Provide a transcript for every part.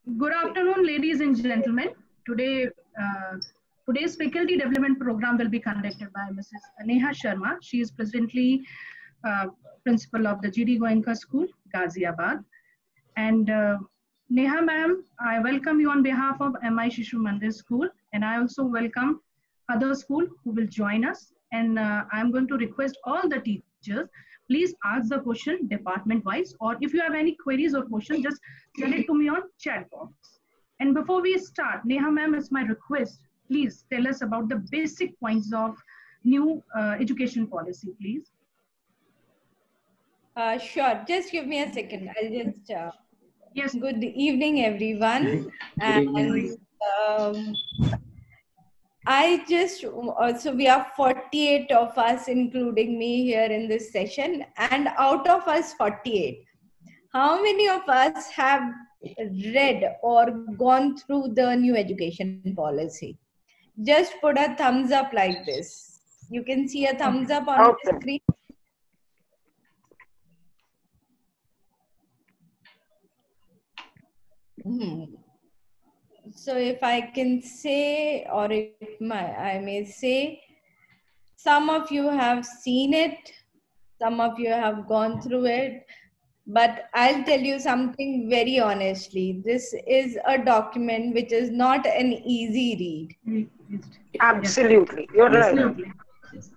Good afternoon, ladies and gentlemen. Today, today's faculty development program will be conducted by Mrs. Neha Sharma. She is presently uh, principal of the GD Goenka School, Ghaziabad. And Neha ma'am, I welcome you on behalf of MI Shishu Mandir School, and I also welcome other school who will join us. And I'm going to request all the teachers, please ask the question department wise, or if you have any queries or questions, just send it to me on chat box. And before we start, Neha ma'am, it's my request, please tell us about the basic points of new education policy, please. Sure, just give me a second. I'll just. Yes. Good evening, everyone. And I just also, we are 48 of us, including me here in this session. And out of us 48, how many of us have read or gone through the new education policy? Just put a thumbs up like this. You can see a thumbs up on the screen. So if I can say, or I may say, some of you have seen it, some of you have gone through it, but I'll tell you something very honestly. This is a document which is not an easy read. Absolutely, you're right.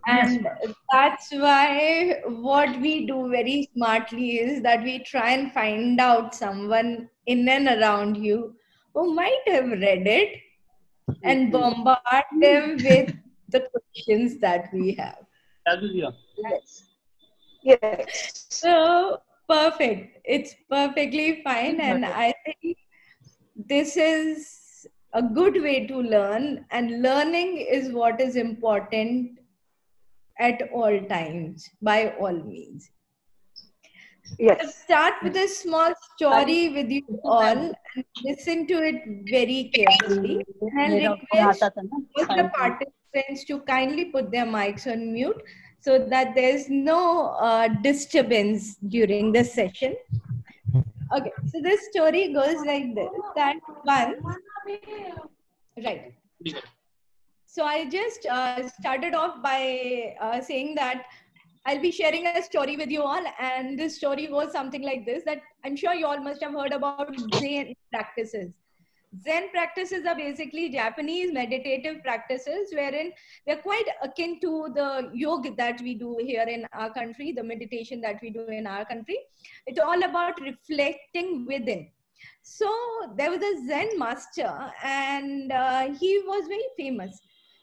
And that's why what we do very smartly is that we try and find out someone in and around you who might have read it and bombard them with the questions that we have. Yes. Yes. So perfect. It's perfectly fine. And I think this is a good way to learn, and learning is what is important at all times, by all means. Yes. I'll start with a small story with you all and listen to it very carefully. And I'll request all the participants to kindly put their mics on mute so that there's no disturbance during this session. Okay, so this story goes like this, that once, right. So I just started off by saying that I'll be sharing a story with you all, and this story was something like this, that I'm sure you all must have heard about Zen practices. Zen practices are basically Japanese meditative practices wherein they're quite akin to the yoga that we do here in our country, the meditation that we do in our country. It's all about reflecting within. So there was a Zen master, and he was very famous.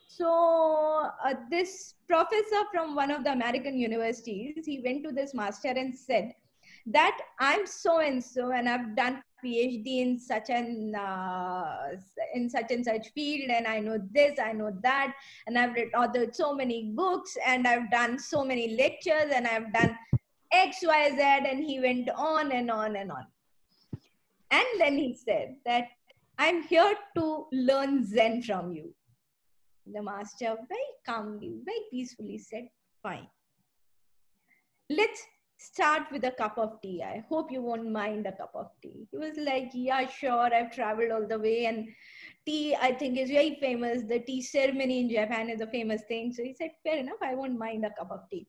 So this professor from one of the American universities, he went to this master and said that I'm so and so, and I've done PhD in such and such field, and I know this, I know that, and I've read authored so many books, and I've done so many lectures, and I've done X, Y, Z, and he went on and on and on. And then he said that I'm here to learn Zen from you. The master very calmly, very peacefully said, fine. Let's start with a cup of tea. I hope you won't mind a cup of tea. He was like, yeah, sure. I've traveled all the way, and tea, I think, is very famous. The tea ceremony in Japan is a famous thing. So he said, fair enough. I won't mind a cup of tea.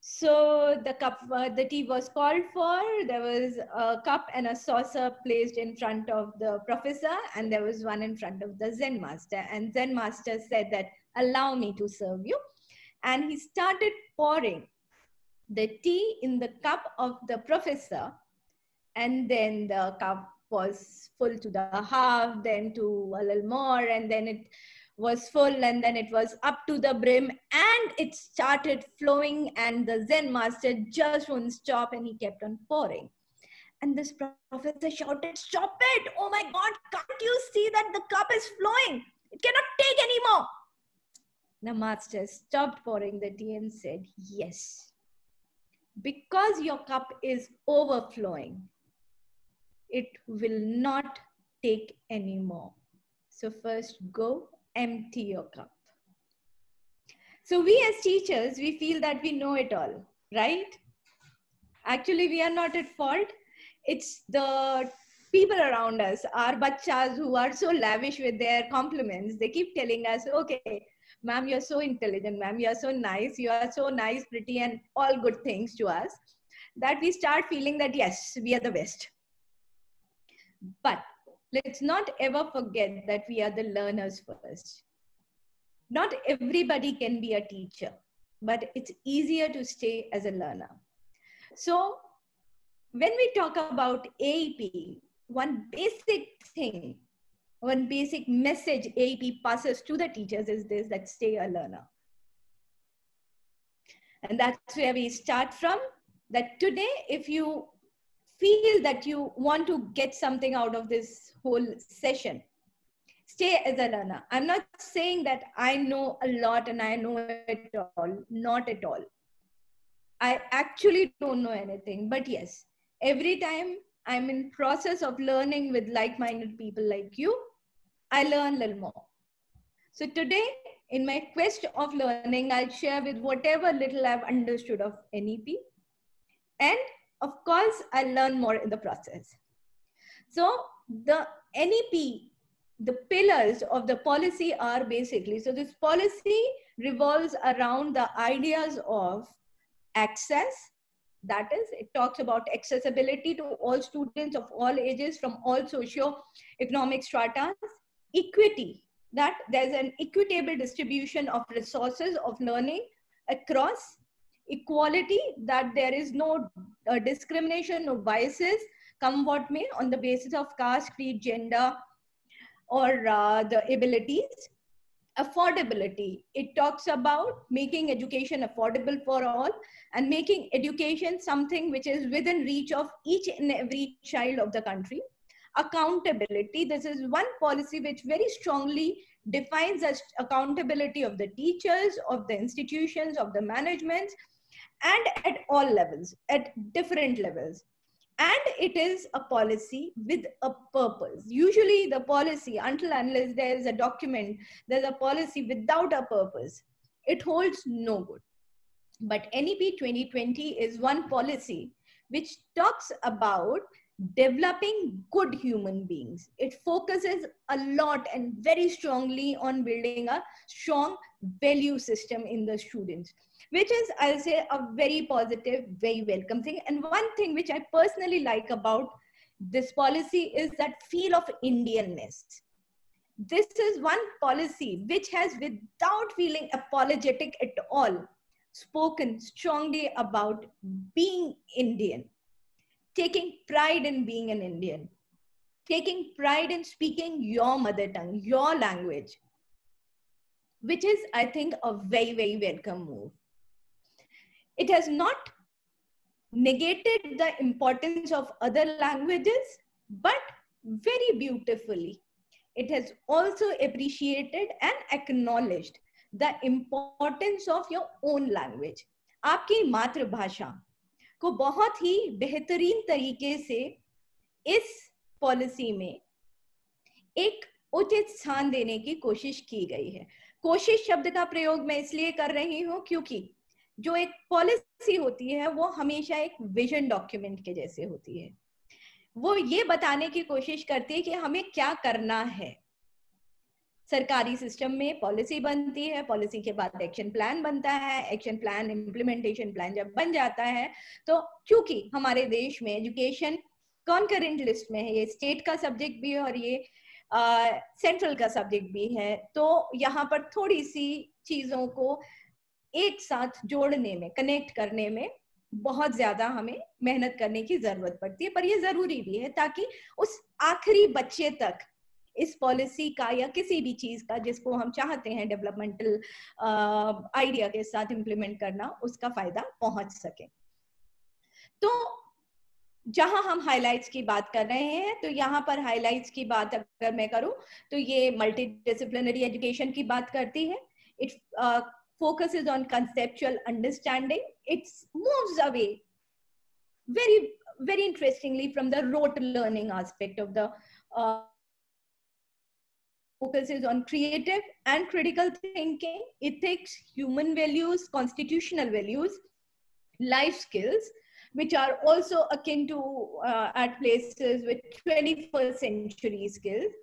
So the tea was called for. There was a cup and a saucer placed in front of the professor, and there was one in front of the Zen master. And Zen master said that, allow me to serve you. And he started pouring the tea in the cup of the professor. And then the cup was full to the half, then to a little more, and then it was full, and then it was up to the brim, and it started flowing, and the Zen master just wouldn't stop, and he kept on pouring. And this professor shouted, stop it! Oh my God, can't you see that the cup is flowing? It cannot take anymore. The master stopped pouring the tea and said, yes, because your cup is overflowing, it will not take any more. So first go empty your cup. So we as teachers, we feel that we know it all, right? Actually, we are not at fault. It's the people around us, our bachas who are so lavish with their compliments, they keep telling us, okay, ma'am, you're so intelligent, ma'am, you're so nice, you are so nice, pretty, and all good things to us, that we start feeling that, yes, we are the best. But let's not ever forget that we are the learners first. Not everybody can be a teacher, but it's easier to stay as a learner. So when we talk about AEP, one basic thing, one basic message AEP passes to the teachers is this, that stay a learner. And that's where we start from, that today, if you feel that you want to get something out of this whole session, stay as a learner. I'm not saying that I know a lot and I know it all, not at all. I actually don't know anything, but yes, every time I'm in process of learning with like-minded people like you, I learn a little more. So today, in my quest of learning, I'll share with whatever little I've understood of NEP. And of course, I'll learn more in the process. So the NEP, the pillars of the policy are basically, so this policy revolves around the ideas of access. That is, it talks about accessibility to all students of all ages from all socio-economic strata. Equity, that there's an equitable distribution of resources of learning across. Equality, that there is no discrimination, no biases, come what may, on the basis of caste, creed, gender, or the abilities. Affordability, it talks about making education affordable for all and making education something which is within reach of each and every child of the country. Accountability, this is one policy which very strongly defines as accountability of the teachers, of the institutions, of the management, and at all levels, at different levels. And it is a policy with a purpose. Usually the policy, until unless there is a document, there's a policy without a purpose, it holds no good. But NEP 2020 is one policy which talks about developing good human beings. It focuses a lot and very strongly on building a strong value system in the students, which is, I'll say, a very positive, very welcome thing. And one thing which I personally like about this policy is that feel of Indianness. This is one policy which has, without feeling apologetic at all, spoken strongly about being Indian, taking pride in being an Indian, taking pride in speaking your mother tongue, your language, which is, I think, a very, very welcome move. It has not negated the importance of other languages, but very beautifully, it has also appreciated and acknowledged the importance of your own language. आपकी मातृभाषा को बहुत ही बेहतरीन तरीके से इस policy में एक उचित स्थान देने की कोशिश की गई है. कोशिश शब्द का प्रयोग मैं इसलिए कर रही हूं क्योंकि जो एक पॉलिसी होती है वो हमेशा एक विजन डॉक्यूमेंट के जैसे होती है. वो ये बताने की कोशिश करती है कि हमें क्या करना है. सरकारी सिस्टम में पॉलिसी बनती है, पॉलिसी के बाद एक्शन प्लान बनता है, एक्शन प्लान, इम्प्लीमेंटेशन प्लान जब बन जाता है तो क्योंकि हमारे देश में एजुकेशन कॉन्करेंट लिस्ट में है, ये स्टेट का सब्जेक्ट भी है और ये सेंट्रल का सब्जेक्ट भी है, तो यहाँ पर थोड़ी सी चीजों को एक साथ जोड़ने में, कनेक्ट करने में बहुत ज्यादा हमें मेहनत करने की जरूरत पड़ती है. पर ये जरूरी भी है ताकि उस आखिरी बच्चे तक इस पॉलिसी का या किसी भी चीज का जिसको हम चाहते हैं डेवलपमेंटल आइडिया के साथ इम्प्लीमेंट करना, उसका फायदा पहुंच सके. तो जहां हम हाइलाइट्स की बात कर रहे हैं, तो यहाँ पर हाइलाइट्स की बात अगर मैं करूं तो ये मल्टी डिसिप्लिनरी एजुकेशन की बात करती है. It focuses on conceptual understanding. It moves away very, very interestingly from the rote learning aspect of the focuses on creative and critical thinking, ethics, human values, constitutional values, life skills, which are also akin to at places with 21st century skills.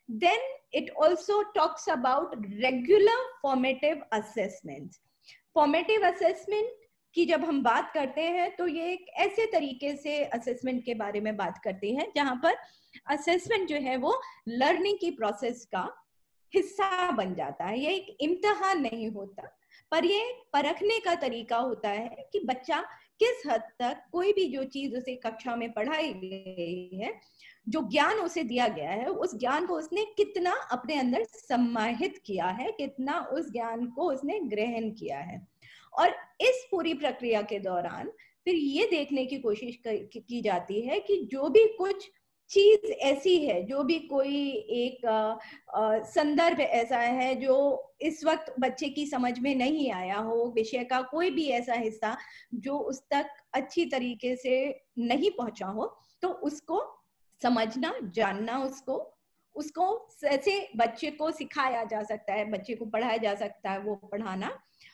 Then it also talks about regular formative assessments. Formative assessment की जब हम बात करते हैं तो ये एक ऐसे तरीके से असेसमेंट के बारे में बात करती है जहां पर असेसमेंट जो है वो लर्निंग की प्रोसेस का हिस्सा बन जाता है। ये एक इम्तिहान नहीं होता, पर ये परखने का तरीका होता है कि बच्चा किस हद तक कोई भी जो चीज उसे कक्षा में पढ़ाई गई है, जो ज्ञान उसे दिया गया है, उस ज्ञान को उसने कितना अपने अंदर समाहित किया है, कितना उस ज्ञान को उसने ग्रहण किया है। और इस पूरी प्रक्रिया के दौरान फिर ये देखने की कोशिश की जाती है कि जो भी कुछ चीज ऐसी है, जो भी कोई एक संदर्भ ऐसा है जो इस वक्त बच्चे की समझ में नहीं आया हो, विषय का कोई भी ऐसा हिस्सा जो उस तक अच्छी तरीके से नहीं पहुंचा हो, तो उसको समझना, जानना, उसको ऐसे बच्चे को सिखाया जा सकता है, बच्चे को पढ़ाया जा सकता है, वो पढ़ाना,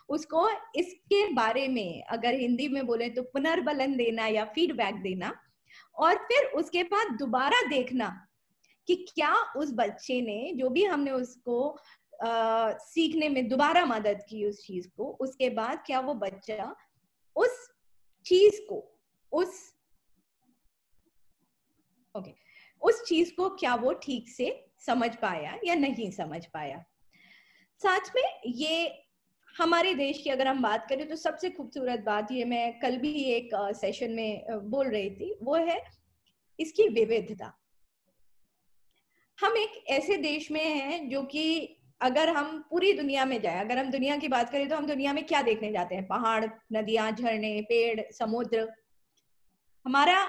उसको इसके बारे में अगर हिंदी में बोले तो पुनर्बलन देना या फीडबैक देना, और फिर उसके बाद दोबारा देखना कि क्या उस बच्चे ने जो भी हमने उसको सीखने में दोबारा मदद की उस चीज को, उसके बाद क्या वो बच्चा उस चीज को उस चीज को क्या वो ठीक से समझ पाया या नहीं समझ पाया। साथ में ये हमारे देश की अगर हम बात करें तो सबसे खूबसूरत बात, ये मैं कल भी एक सेशन में बोल रही थी, वो है इसकी विविधता। हम एक ऐसे देश में हैं जो कि अगर हम पूरी दुनिया में जाए, अगर हम दुनिया की बात करें तो हम दुनिया में क्या देखने जाते हैं? पहाड़, नदियां, झरने, पेड़, समुद्र। हमारा,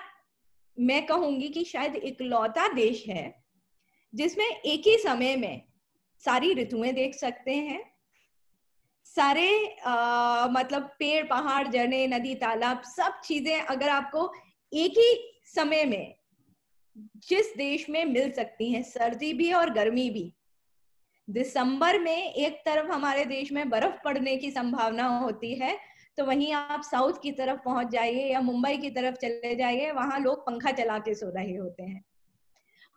मैं कहूंगी कि शायद इकलौता देश है जिसमें एक ही समय में सारी ऋतुएं देख सकते हैं, सारे मतलब पेड़, पहाड़, झरने, नदी, तालाब, सब चीजें अगर आपको एक ही समय में जिस देश में मिल सकती हैं, सर्दी भी और गर्मी भी। दिसंबर में एक तरफ हमारे देश में बर्फ पड़ने की संभावना होती है, तो वहीं आप साउथ की तरफ पहुंच जाइए या मुंबई की तरफ चले जाइए, वहां लोग पंखा चला के सो रहे होते हैं।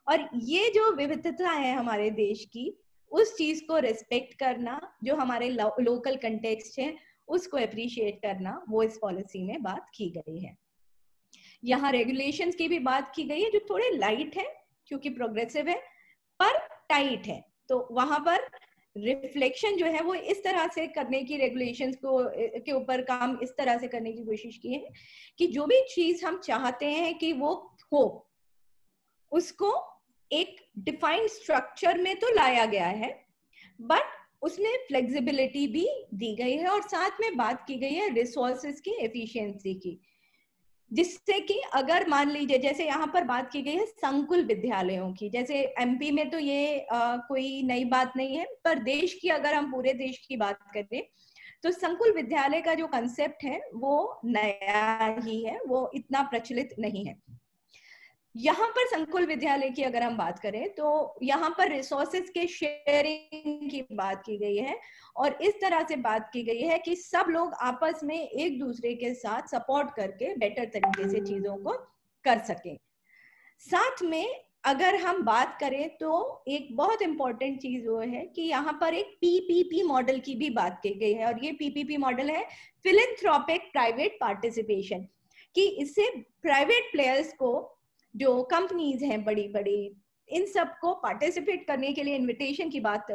और ये जो विविधता है हमारे देश की, उस चीज को रिस्पेक्ट करना, जो हमारे लोकल कंटेक्स्ट है उसको अप्रिशिएट करना, वो इस पॉलिसी में बात की गई है। यहाँ रेगुलेशंस की भी बात की गई है जो थोड़े लाइट है क्योंकि प्रोग्रेसिव है, पर टाइट है। तो वहां पर रिफ्लेक्शन जो है वो इस तरह से करने की, रेगुलेशंस को के ऊपर काम इस तरह से करने की कोशिश की है कि जो भी चीज हम चाहते हैं कि वो हो, उसको एक डिफाइंड स्ट्रक्चर में तो लाया गया है, बट उसमें फ्लेक्सिबिलिटी भी दी गई है। और साथ में बात की गई है रिसोर्सेज की एफिशिएंसी की, जिससे कि अगर मान लीजिए जैसे यहाँ पर बात की गई है संकुल विद्यालयों की, जैसे एमपी में तो ये कोई नई बात नहीं है, पर देश की अगर हम पूरे देश की बात करें तो संकुल विद्यालय का जो कंसेप्ट है वो नया ही है, वो इतना प्रचलित नहीं है। यहाँ पर संकुल विद्यालय की अगर हम बात करें तो यहाँ पर रिसोर्सेज के शेयरिंग की बात की गई है, और इस तरह से बात की गई है कि सब लोग आपस में एक दूसरे के साथ सपोर्ट करके बेटर तरीके से चीजों को कर सकें। साथ में अगर हम बात करें तो एक बहुत इंपॉर्टेंट चीज वो है कि यहाँ पर एक पीपीपी मॉडल की भी बात की गई है, और ये पीपीपी मॉडल है फिलैंथ्रोपिक प्राइवेट पार्टिसिपेशन, कि इससे प्राइवेट प्लेयर्स को, जो कंपनीज हैं बड़ी बड़ी, इन सबको पार्टिसिपेट करने के लिए इनविटेशन की बात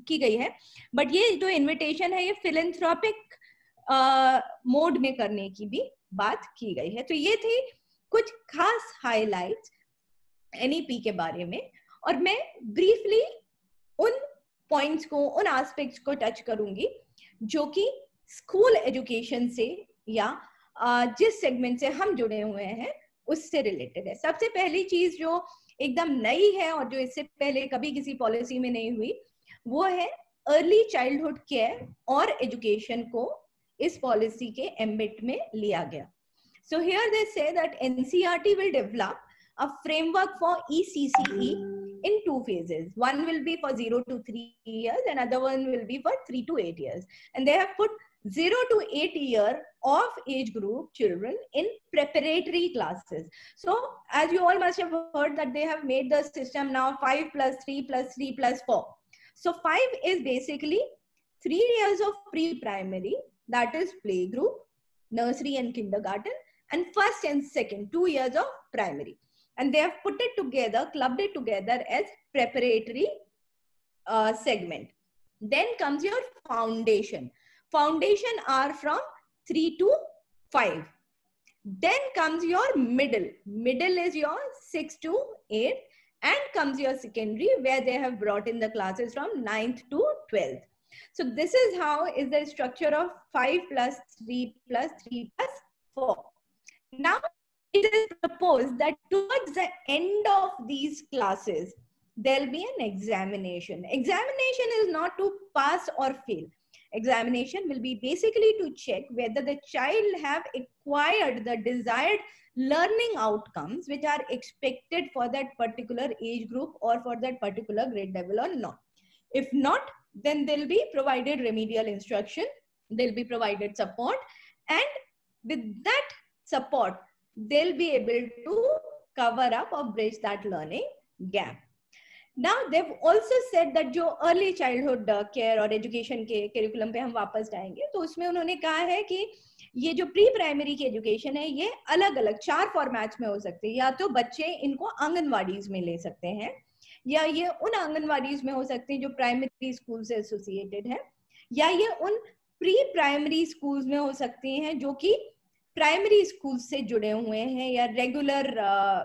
की गई है। बट ये जो इनविटेशन है ये फिलैंथ्रोपिक मोड में करने की भी बात की गई है। तो ये थी कुछ खास हाइलाइट्स एनईपी के बारे में, और मैं ब्रीफली उन पॉइंट्स को, उन एस्पेक्ट्स को टच करूंगी जो कि स्कूल एजुकेशन से या जिस सेगमेंट से हम जुड़े हुए हैं उससे रिलेटेड है। सबसे पहली चीज जो एकदम नई है और जो इससे पहले कभी किसी पॉलिसी में नहीं हुई, वो है अर्ली चाइल्डहुड केयर और एजुकेशन को इस पॉलिसी के एम्बिट में लिया गया। So here they say that NCERT will develop a framework for ECCE in 2 phases. One will be for 0 to 3 years and other one will be for 3 to 8 years. And they have put 0 to 8 year of age group children in preparatory classes. So as you all must have heard that they have made the system now 5 plus 3 plus 3 plus 4. So 5 is basically 3 years of pre-primary, that is playgroup, nursery and kindergarten, and first and second 2 years of primary. And they have put it together, clubbed it together as preparatory segment. Then comes your foundation. Foundation are from 3 to 5. Then comes your middle. Middle is your 6 to 8. And comes your secondary, where they have brought in the classes from 9th to 12th. So this is how is the structure of 5 plus 3 plus 3 plus 4. Now it is proposed that towards the end of these classes, there'll be an examination. Examination is not to pass or fail. Examination will be basically to check whether the child have acquired the desired learning outcomes which are expected for that particular age group or for that particular grade level or not. If not, then they'll be provided remedial instruction, they'll be provided support, and with that support, they'll be able to cover up or bridge that learning gap. Now they've also said that जो early childhood care और education के curriculum पे हम वापस जाएंगे, तो उसमें उन्होंने कहा है कि ये जो प्री प्राइमरी की एजुकेशन है ये अलग अलग 4 फॉर्मेट्स में हो सकती है. या तो बच्चे इनको आंगनवाड़ीज में ले सकते हैं, या ये उन आंगनवाड़ीज में हो सकते हैं जो प्राइमरी स्कूल से एसोसिएटेड है, या ये उन प्री प्राइमरी स्कूल्स में हो सकती हैं जो कि प्राइमरी स्कूल से जुड़े हुए हैं या रेगुलर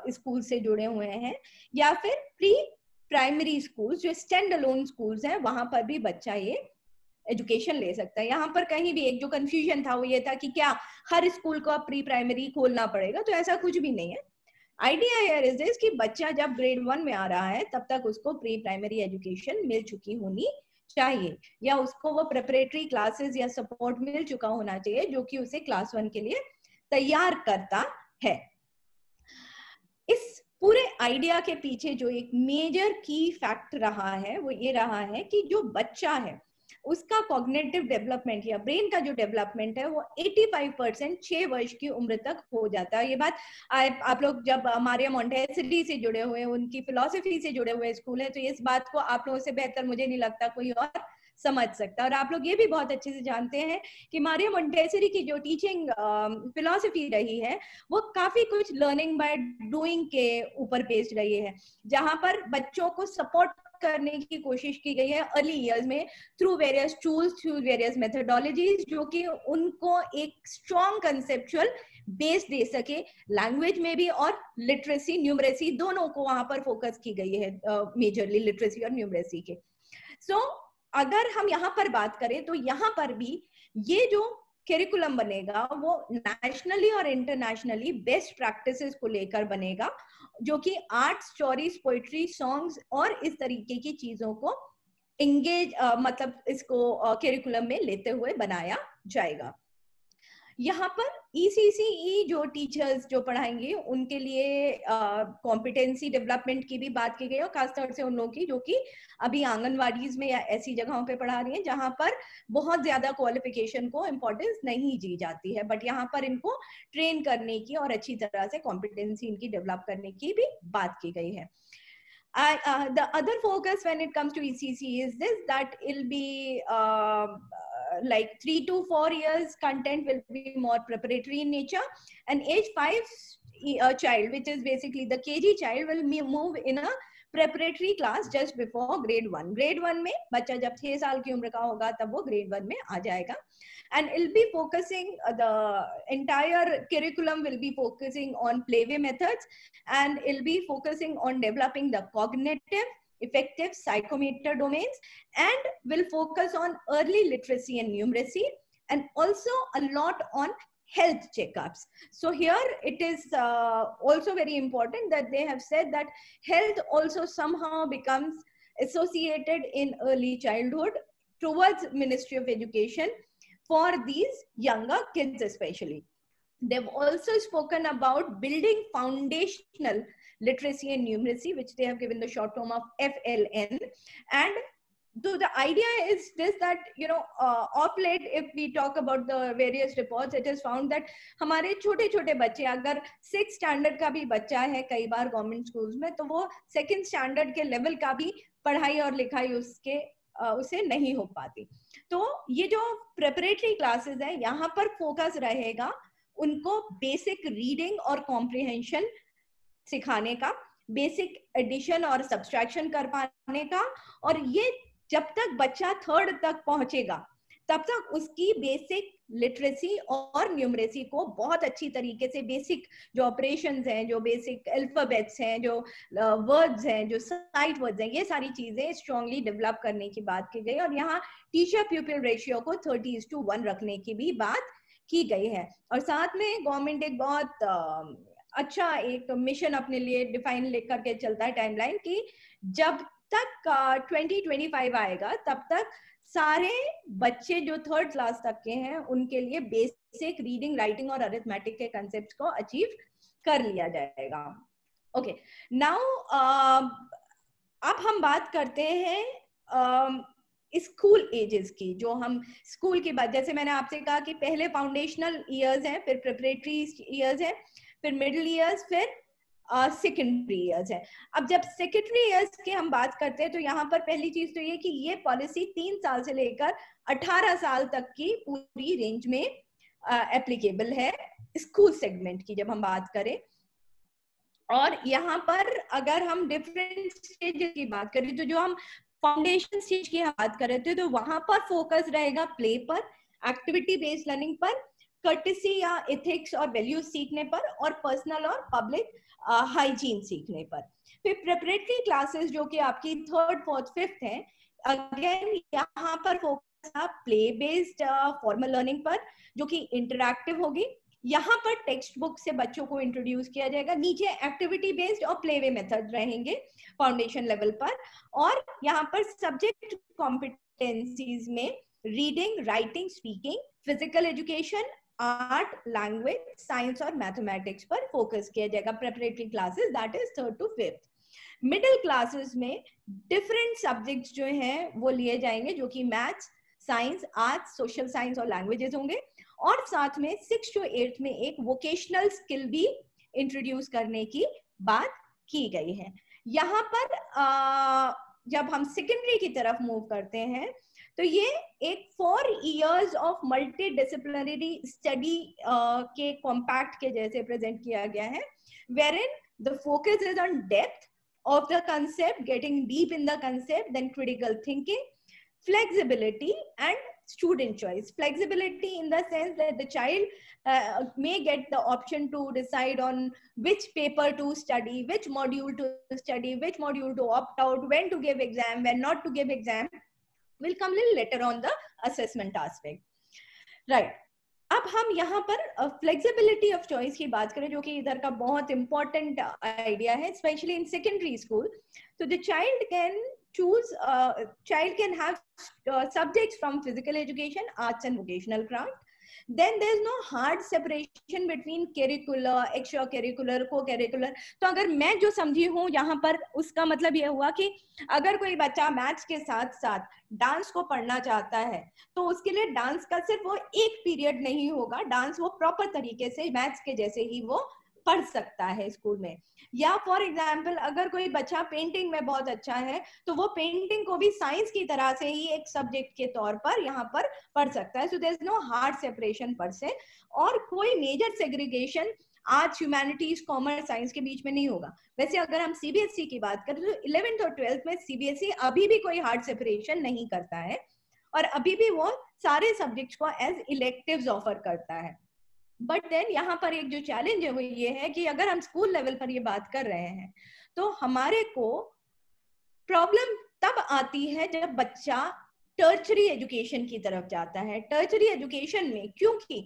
स्कूल से जुड़े हुए हैं, या फिर प्री प्राइमरी स्कूल्स जो स्टैंड अलोन स्कूल्स हैं वहां पर भी बच्चा ये एजुकेशन ले सकता है. यहाँ पर कहीं भी एक जो कंफ्यूजन था वो ये था कि क्या हर स्कूल को प्री प्राइमरी खोलना पड़ेगा, तो ऐसा कुछ भी नहीं है. आइडिया हियर इज दिस कि बच्चा जब ग्रेड 1 में आ रहा है तब तक उसको प्री प्राइमरी एजुकेशन मिल चुकी होनी चाहिए, या उसको वो प्रिपरेटरी क्लासेस या सपोर्ट मिल चुका होना चाहिए जो कि उसे क्लास 1 के लिए तैयार करता है. इस पूरे आइडिया के पीछे जो एक मेजर की फैक्ट रहा है वो ये रहा है कि जो बच्चा है उसका कॉग्निटिव डेवलपमेंट या ब्रेन का जो डेवलपमेंट है वो 85% 6 वर्ष की उम्र तक हो जाता है. ये बात आप लोग जब मारिया मोंटेसरी से जुड़े हुए, उनकी फिलॉसफी से जुड़े हुए स्कूल है, तो इस बात को आप लोगों से बेहतर मुझे नहीं लगता कोई और समझ सकता. और आप लोग ये भी बहुत अच्छे से जानते हैं कि मारिया मोंटेसरी की जो टीचिंग फिलॉसफी रही है वो काफी कुछ लर्निंग बाय डूइंग के ऊपर बेस्ड रही है, जहां पर बच्चों को सपोर्ट करने की कोशिश की गई है अर्ली इयर्स में through various tools, through various methodologies, जो कि उनको एक स्ट्रॉन्ग कंसेप्चुअल बेस दे सके. लैंग्वेज में भी और लिटरेसी, न्यूमरेसी दोनों को वहां पर फोकस की गई है, मेजरली लिटरेसी और न्यूमरेसी के. सो अगर हम यहाँ पर बात करें तो यहाँ पर भी ये जो करिकुलम बनेगा वो नेशनली और इंटरनेशनली बेस्ट प्रैक्टिसेस को लेकर बनेगा, जो कि आर्ट, स्टोरीज, पोइट्री, सॉन्ग्स और इस तरीके की चीजों को एंगेज मतलब इसको करिकुलम में लेते हुए बनाया जाएगा. यहाँ पर ECCE जो टीचर्स जो पढ़ाएंगे उनके लिए कॉम्पिटेंसी डेवलपमेंट की भी बात की गई, और खासतौर से उन लोगों की जो कि अभी आंगनवाड़ीज में या ऐसी जगहों पे पढ़ा रही हैं जहाँ पर बहुत ज्यादा क्वालिफिकेशन को इम्पोर्टेंस नहीं दी जाती है, बट यहाँ पर इनको ट्रेन करने की और अच्छी तरह से कॉम्पिटेंसी इनकी डेवलप करने की भी बात की गई है. The other focus when it comes to ECCE is this, that it'll be like 3 to 4 years content will be more preparatory in nature, and age 5 child, which is basically the KG child, will move in a preparatory class just before grade 1. grade 1 में बच्चा जब 6 साल की उम्र का होगा तब वो grade 1 में आ जाएगा, and it'll be focusing the entire curriculum will be focusing on playway methods, and it'll be focusing on developing the cognitive, effective psychomotor domains, and will focus on early literacy and numeracy, and also a lot on health checkups. So here it is also very important that they have said that health also somehow becomes associated in early childhood towards Ministry of Education for these younger kids especially. They've also spoken about building foundational literacy and numeracy, which they have given the short form of FLN, and So the idea is this, that of late if we talk about the various reports, it is found that हमारे छोटे छोटे बच्चे, अगर 6th standard का भी बच्चा है कई बार गवर्नमेंट स्कूल्स में, तो वो 2nd स्टैंडर्ड के लेवल का भी पढ़ाई और लिखाई उसे नहीं हो पाती। तो ये जो प्रिपरेटरी क्लासेस है, यहाँ पर फोकस रहेगा उनको बेसिक रीडिंग और कॉम्प्रिहेंशन सिखाने का, बेसिक एडिशन और सब्सट्रैक्शन कर पाने का, और ये जब तक बच्चा 3rd तक पहुंचेगा तब तक उसकी बेसिक लिटरेसी और न्यूमरेसी को बहुत अच्छी तरीके से, बेसिक जो ऑपरेशंस हैं, जो बेसिक अल्फाबेट्स हैं, जो वर्ड्स हैं, जो साइट वर्ड्स हैं, ये सारी चीजें स्ट्रांगली डेवलप करने की बात की गई। और यहाँ टीचर प्यूपिल रेशियो को 30:1 रखने की भी बात की गई है। और साथ में गवर्नमेंट एक बहुत अच्छा एक मिशन अपने लिए डिफाइन लेकर के चलता है, टाइमलाइन, कि जब तक 2025 आएगा तब तक सारे बच्चे जो 3rd क्लास तक के हैं उनके लिए बेसिक रीडिंग, राइटिंग और अरिथमेटिक के कंसेप्ट को अचीव कर लिया जाएगा। ओके, नाउ अब हम बात करते हैं स्कूल एजेस की। जो हम स्कूल की बात, जैसे मैंने आपसे कहा कि पहले फाउंडेशनल ईयर्स हैं, फिर प्रिपरेटरी ईयर्स हैं, फिर मिडिल ईयर्स, फिर सेकेंडरी ईयर्स है। अब जब सेकेंडरी ईयर्स की हम बात करते हैं तो यहाँ पर पहली चीज तो ये कि ये पॉलिसी 3 साल से लेकर 18 साल तक की पूरी रेंज में एप्लीकेबल है स्कूल सेगमेंट की जब हम बात करें। और यहाँ पर अगर हम डिफरेंट स्टेज की बात करें तो जो हम फाउंडेशन स्टेज की बात कर रहे थे तो वहां पर फोकस रहेगा प्ले पर, एक्टिविटी बेस्ड लर्निंग पर, कर्टेसी या एथिक्स और वैल्यूज सीखने पर, और पर्सनल और पब्लिक हाइजीन सीखने पर। फिर प्रिपरेटरी क्लासेस जो कि आपकी 3rd, 4th, 5th है, अगेन यहाँ पर फोकस था प्ले बेस्ड फॉर्मल लर्निंग पर जो कि इंटरैक्टिव होगी। यहाँ पर टेक्स्ट बुक से बच्चों को इंट्रोड्यूस किया जाएगा। नीचे एक्टिविटी बेस्ड और प्ले वे मेथड रहेंगे फाउंडेशन लेवल पर। और यहाँ पर सब्जेक्ट कॉम्पिटेंसीज में reading, writing, speaking, physical education, art, language, science और मैथमेटिक्स पर फोकस किया जाएगा। Preparatory classes that is 3rd to 5th। Middle classes में डिफरेंट सब्जेक्ट्स जो हैं वो लिए जाएंगे जो कि maths, science, arts, social science और लैंग्वेजेस होंगे। और साथ में 6th to 8th में एक वोकेशनल स्किल भी इंट्रोड्यूस करने की बात की गई है। यहाँ पर जब हम सेकेंडरी की तरफ मूव करते हैं तो ये एक 4 years of multi disciplinary study के कॉम्पैक्ट के जैसे प्रेजेंट किया गया है, wherein the focus is on depth of the concept, getting deep in the concept, then critical thinking, flexibility and student choice. Flexibility in the sense that the child may get the option to decide on which paper to study, which module to study, which module to opt out, when to give exam, when not to give exam, will come little later on the assessment aspect. Right. अब हम यहाँ पर flexibility of choice की बात करें जो कि इधर का बहुत इंपॉर्टेंट आइडिया है, स्पेशली इन सेकेंडरी स्कूल। तो the child can choose child can have subjects from physical education, arts and vocational craft. Then there is no hard separation between curricular, extracurricular, co-curricular. तो अगर मैं जो समझी हूँ यहाँ पर उसका मतलब ये हुआ कि अगर कोई बच्चा मैथ्स के साथ साथ डांस को पढ़ना चाहता है तो उसके लिए डांस का सिर्फ वो एक पीरियड नहीं होगा, डांस वो प्रॉपर तरीके से मैथ्स के जैसे ही वो पढ़ सकता है स्कूल में। या फॉर एग्जाम्पल अगर कोई बच्चा पेंटिंग में बहुत अच्छा है तो वो पेंटिंग को भी साइंस की तरह से ही एक सब्जेक्ट के तौर पर यहाँ पर पढ़ सकता है। So there is no hard separation per se, और कोई major segregation arts, humanities, commerce, science के बीच में नहीं होगा। वैसे अगर हम सीबीएसई की बात करें तो 11th और 12th में सीबीएसई अभी भी कोई हार्ड सेपरेशन नहीं करता है और अभी भी वो सारे सब्जेक्ट्स को एज इलेक्टिव्स ऑफर करता है। बट देन यहाँ पर एक जो चैलेंज है वो ये है कि अगर हम स्कूल लेवल पर ये बात कर रहे हैं तो हमारे को प्रॉब्लम तब आती है जब बच्चा टर्शरी एजुकेशन की तरफ जाता है। टर्शरी एजुकेशन में क्योंकि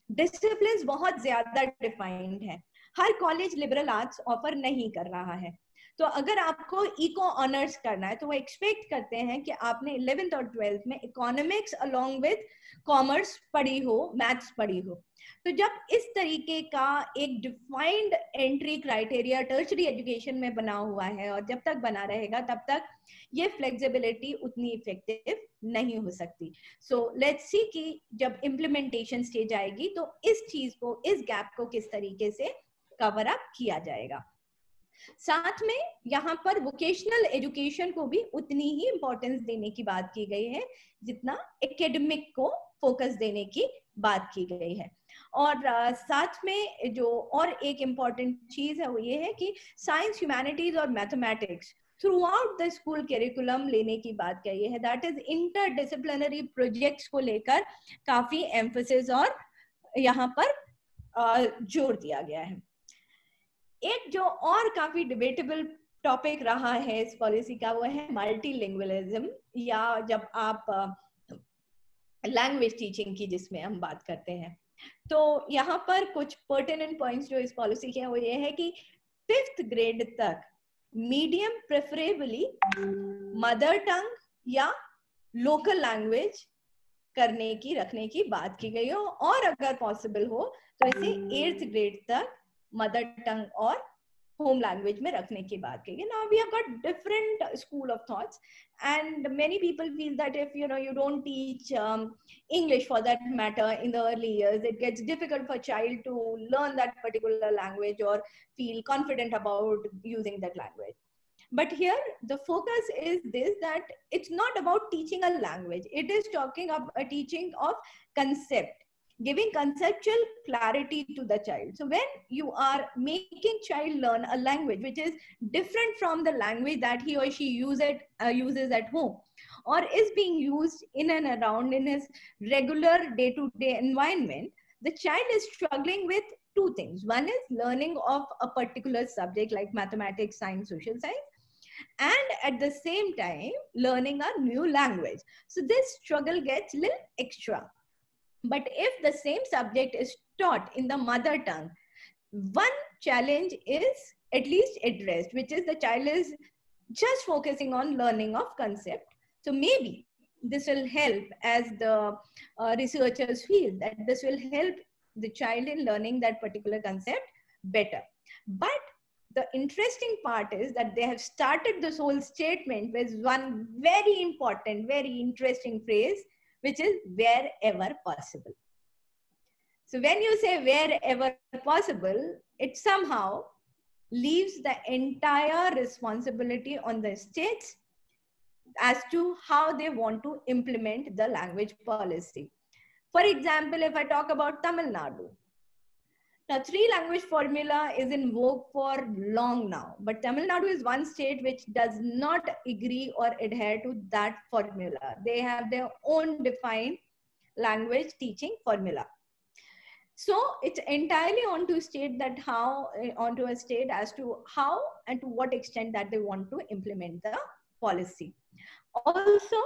डिसिप्लिन बहुत ज्यादा डिफाइंड है, हर कॉलेज लिबरल आर्ट्स ऑफर नहीं कर रहा है, तो अगर आपको इको ऑनर्स करना है तो वो एक्सपेक्ट करते हैं कि आपने 11th और 12th में इकोनॉमिक्स अलोंग विद कॉमर्स पढ़ी हो, मैथ्स पढ़ी हो। तो जब इस तरीके का एक defined entry criteria tertiary education में बना हुआ है और जब तक बना रहेगा तब तक ये फ्लेक्सिबिलिटी उतनी इफेक्टिव नहीं हो सकती। सो लेट्स सी कि जब इम्प्लीमेंटेशन स्टेज आएगी तो इस चीज को, इस गैप को किस तरीके से कवर अप किया जाएगा। साथ में यहाँ पर वोकेशनल एजुकेशन को भी उतनी ही इंपॉर्टेंस देने की बात की गई है जितना एकेडमिक को फोकस देने की बात की गई है। और साथ में जो और एक इम्पॉर्टेंट चीज है वो ये है कि साइंस, ह्यूमैनिटीज और mathematics through out the school curriculum लेने की बात कही है। दैट इज इंटरडिसिप्लिनरी प्रोजेक्ट्स को लेकर काफी एम्फेसिस और यहाँ पर जोर दिया गया है। एक जो और काफी डिबेटेबल टॉपिक रहा है इस पॉलिसी का वो है मल्टीलिंगुअलिज्म, या जब आप लैंग्वेज टीचिंग की जिसमें हम बात करते हैं। तो यहाँ पर कुछ पर्टिनेंट पॉइंट्स जो इस पॉलिसी के हैं वो ये है कि 5th ग्रेड तक मीडियम प्रेफरेबली मदर टंग या लोकल लैंग्वेज करने की, रखने की बात की गई हो, और अगर पॉसिबल हो तो इसे 8th ग्रेड तक मदर टंग और होम लैंग्वेज में रखने की बात की गई। Now we have got different school of thoughts and many people feel that if you don't teach English for that matter in the early years, it gets difficult for child to learn that particular language or feel confident about using that language. But here the focus is this, that it's not about teaching a language, it is talking about a teaching of concept, giving conceptual clarity to the child. So when you are making child learn a language which is different from the language that he or she uses at home or is being used in and around in his regular day-to-day environment, the child is struggling with two things. One is learning of a particular subject like mathematics, science, social science, and at the same time learning a new language. So this struggle gets a little extra. But if the same subject is taught in the mother tongue, one challenge is at least addressed, which is the child is just focusing on learning of concept. So maybe this will help, as the researchers feel, that this will help the child in learning that particular concept better. But the interesting part is that they have started this whole statement with one very important, very interesting phrase, which is wherever possible. So when you say wherever possible, it somehow leaves the entire responsibility on the states as to how they want to implement the language policy. For example, if I talk about Tamil Nadu, now 3-language formula is in vogue for long now, but Tamil Nadu is one state which does not agree or adhere to that formula. They have their own defined language teaching formula. So it's entirely onto a state as to how and to what extent that they want to implement the policy. Also,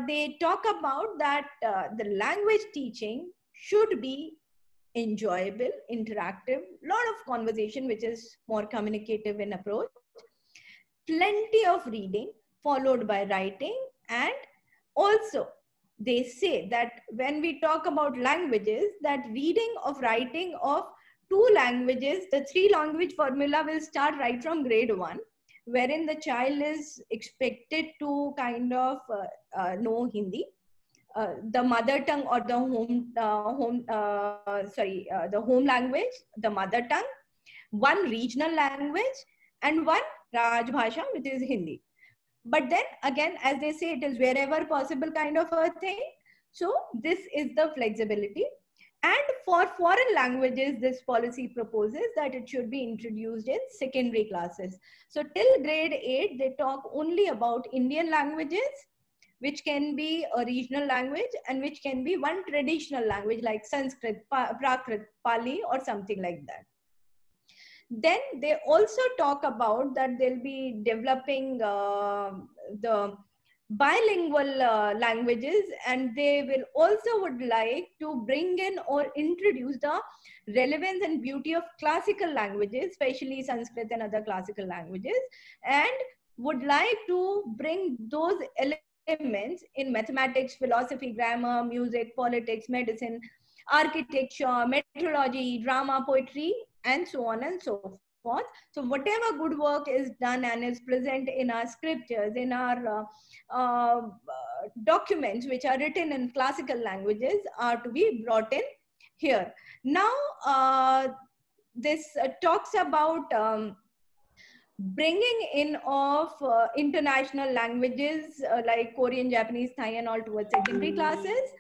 they talk about that the language teaching should be enjoyable, interactive, lot of conversation which is more communicative in approach, plenty of reading followed by writing, and also they say that when we talk about languages, that reading of writing of 2 languages, the 3-language formula will start right from grade 1, wherein the child is expected to kind of know Hindi, the mother tongue or the the home language, the mother tongue, 1 regional language, and 1 Rajbhasha, which is Hindi. But then again, as they say, it is wherever possible kind of a thing. So this is the flexibility. And for foreign languages, this policy proposes that it should be introduced in secondary classes. So till grade 8, they talk only about Indian languages, which can be a regional language and which can be 1 traditional language like Sanskrit, Prakrit, Pali, or something like that. Then they also talk about that they'll be developing the bilingual languages, and they will also would like to bring in or introduce the relevance and beauty of classical languages, especially Sanskrit and other classical languages, and would like to bring those elements in mathematics, philosophy, grammar, music, politics, medicine, architecture, meteorology, drama, poetry, and so on and so forth. So whatever good work is done and is present in our scriptures, in our documents which are written in classical languages, are to be brought in here. Now, this talks about bringing in of international languages like Korean, Japanese, Thai, and all towards secondary classes,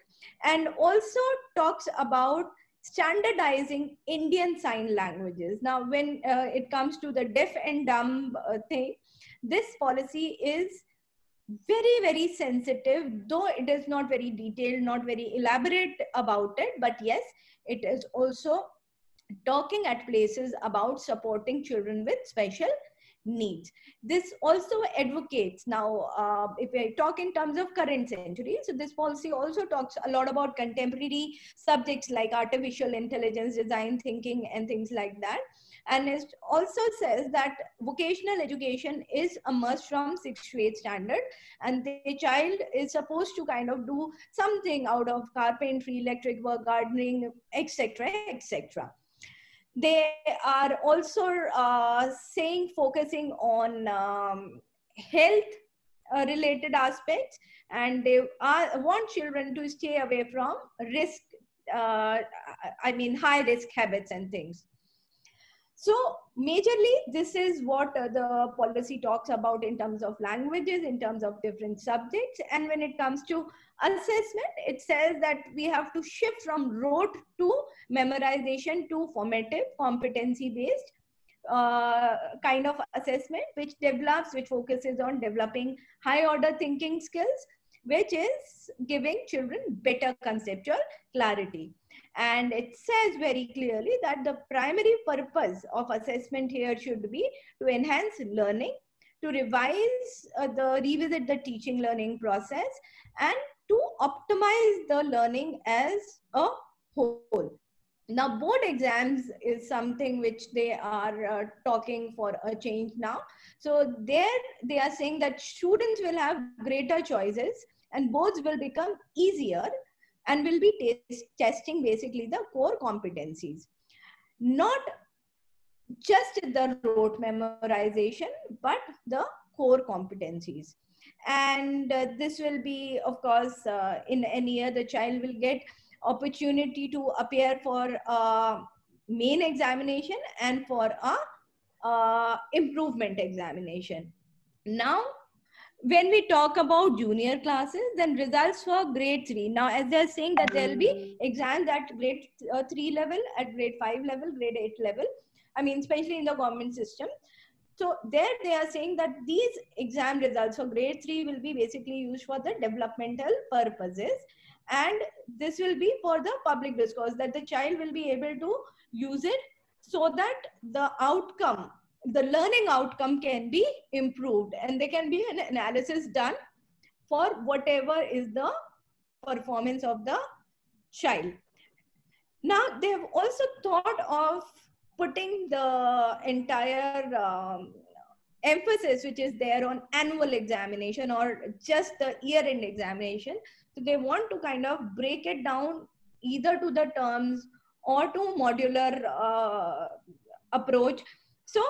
and also talks about standardizing Indian sign languages. Now, when it comes to the deaf and dumb thing, this policy is very, very sensitive, though it is not very detailed, not very elaborate about it, but yes, it is also talking at places about supporting children with special needs. This also advocates, now if I talk in terms of current century, so this policy also talks a lot about contemporary subjects like artificial intelligence, design thinking, and things like that. And it also says that vocational education is a must from 6th to 8th standard, and the child is supposed to kind of do something out of carpentry, electric work, gardening, etc., etc. They are also focusing on health related aspects, and they want children to stay away from risk, high risk habits and things. So majorly, this is what the policy talks about in terms of languages, in terms of different subjects. And when it comes to assessment, it says that we have to shift from rote to memorization to formative, competency-based kind of assessment, which focuses on developing high-order thinking skills, which is giving children better conceptual clarity. And it says very clearly that the primary purpose of assessment here should be to enhance learning, to revisit the teaching learning process, and to optimize the learning as a whole. Now, board exams is something which they are talking for a change now. So there they are saying that students will have greater choices and boards will become easier and will be testing basically the core competencies. Not just the rote memorization, but the core competencies. And this will be, of course, in any year, the child will get opportunity to appear for a main examination and for a improvement examination. Now, when we talk about junior classes, then results for grade 3. Now, as they're saying that there'll be exams at grade 3 level, at grade 5 level, grade 8 level. I mean, especially in the government system. So there they are saying that these exam results for grade 3 will be basically used for the developmental purposes. And this will be for the public discourse, that the child will be able to use it so that the outcome, the learning outcome can be improved, and there can be an analysis done for whatever is the performance of the child. Now, they have also thought of putting the entire emphasis which is there on annual examination or just the year-end examination. So they want to kind of break it down either to the terms or to modular approach. So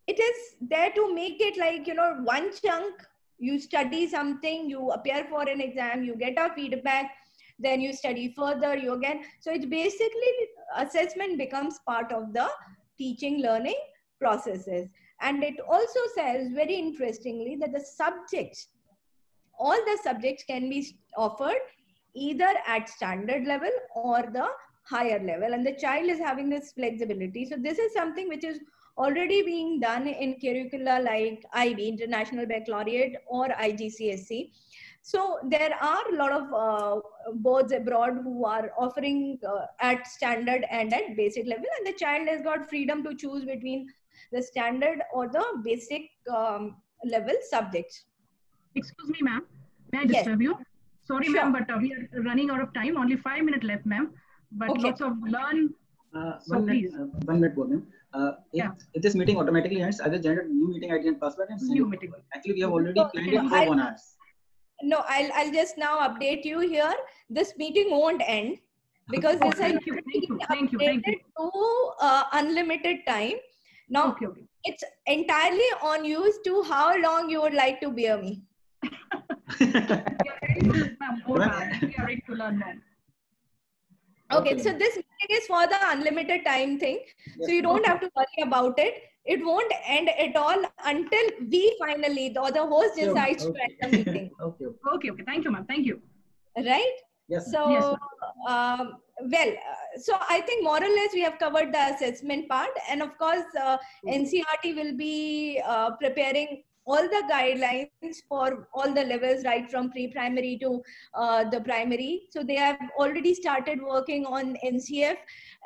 it is there to make it like, you know, one chunk, you study something, you appear for an exam, you get a feedback, then you study further, you again. So it's basically assessment becomes part of the teaching learning processes. And it also says very interestingly that the subjects, all the subjects can be offered either at standard level or the higher level, and the child is having this flexibility. So this is something which is already being done in curricula like IB, International Baccalaureate, or IGCSE. So there are a lot of boards abroad who are offering at standard and at basic level, and the child has got freedom to choose between the standard or the basic level subjects. Excuse me, ma'am. May I Yes. disturb you? Sorry, Sure. ma'am, but we are running out of time. Only 5 minutes left, ma'am. But Okay. lots of learn. So 1 minute, please. 1 minute board, ma'am. If this meeting automatically ends, I will generate new meeting ID and password and send New it meeting. over. Actually, we have already No, planned no, it for 1 hour. No, I'll just now update you here. This meeting won't end because Oh, this has thank you, thank you, thank you, thank you. updated to unlimited time. Now, Okay, okay. it's entirely on you as to how long you would like to bear me. We are ready to learn, ma'am. More, ma'am. We are ready to learn, ma'am. Okay, Okay. so this meeting is for the unlimited time thing. Yes, So you don't okay. have to worry about it. It won't end at all until we finally, or the host Sure, decides to okay. end the meeting. Okay. Okay, okay. Thank you, ma'am. Thank you. Right? Yes. So, Yes, so I think more or less we have covered the assessment part. And of course, NCERT will be preparing all the guidelines for all the levels, right from pre-primary to the primary. So they have already started working on NCF.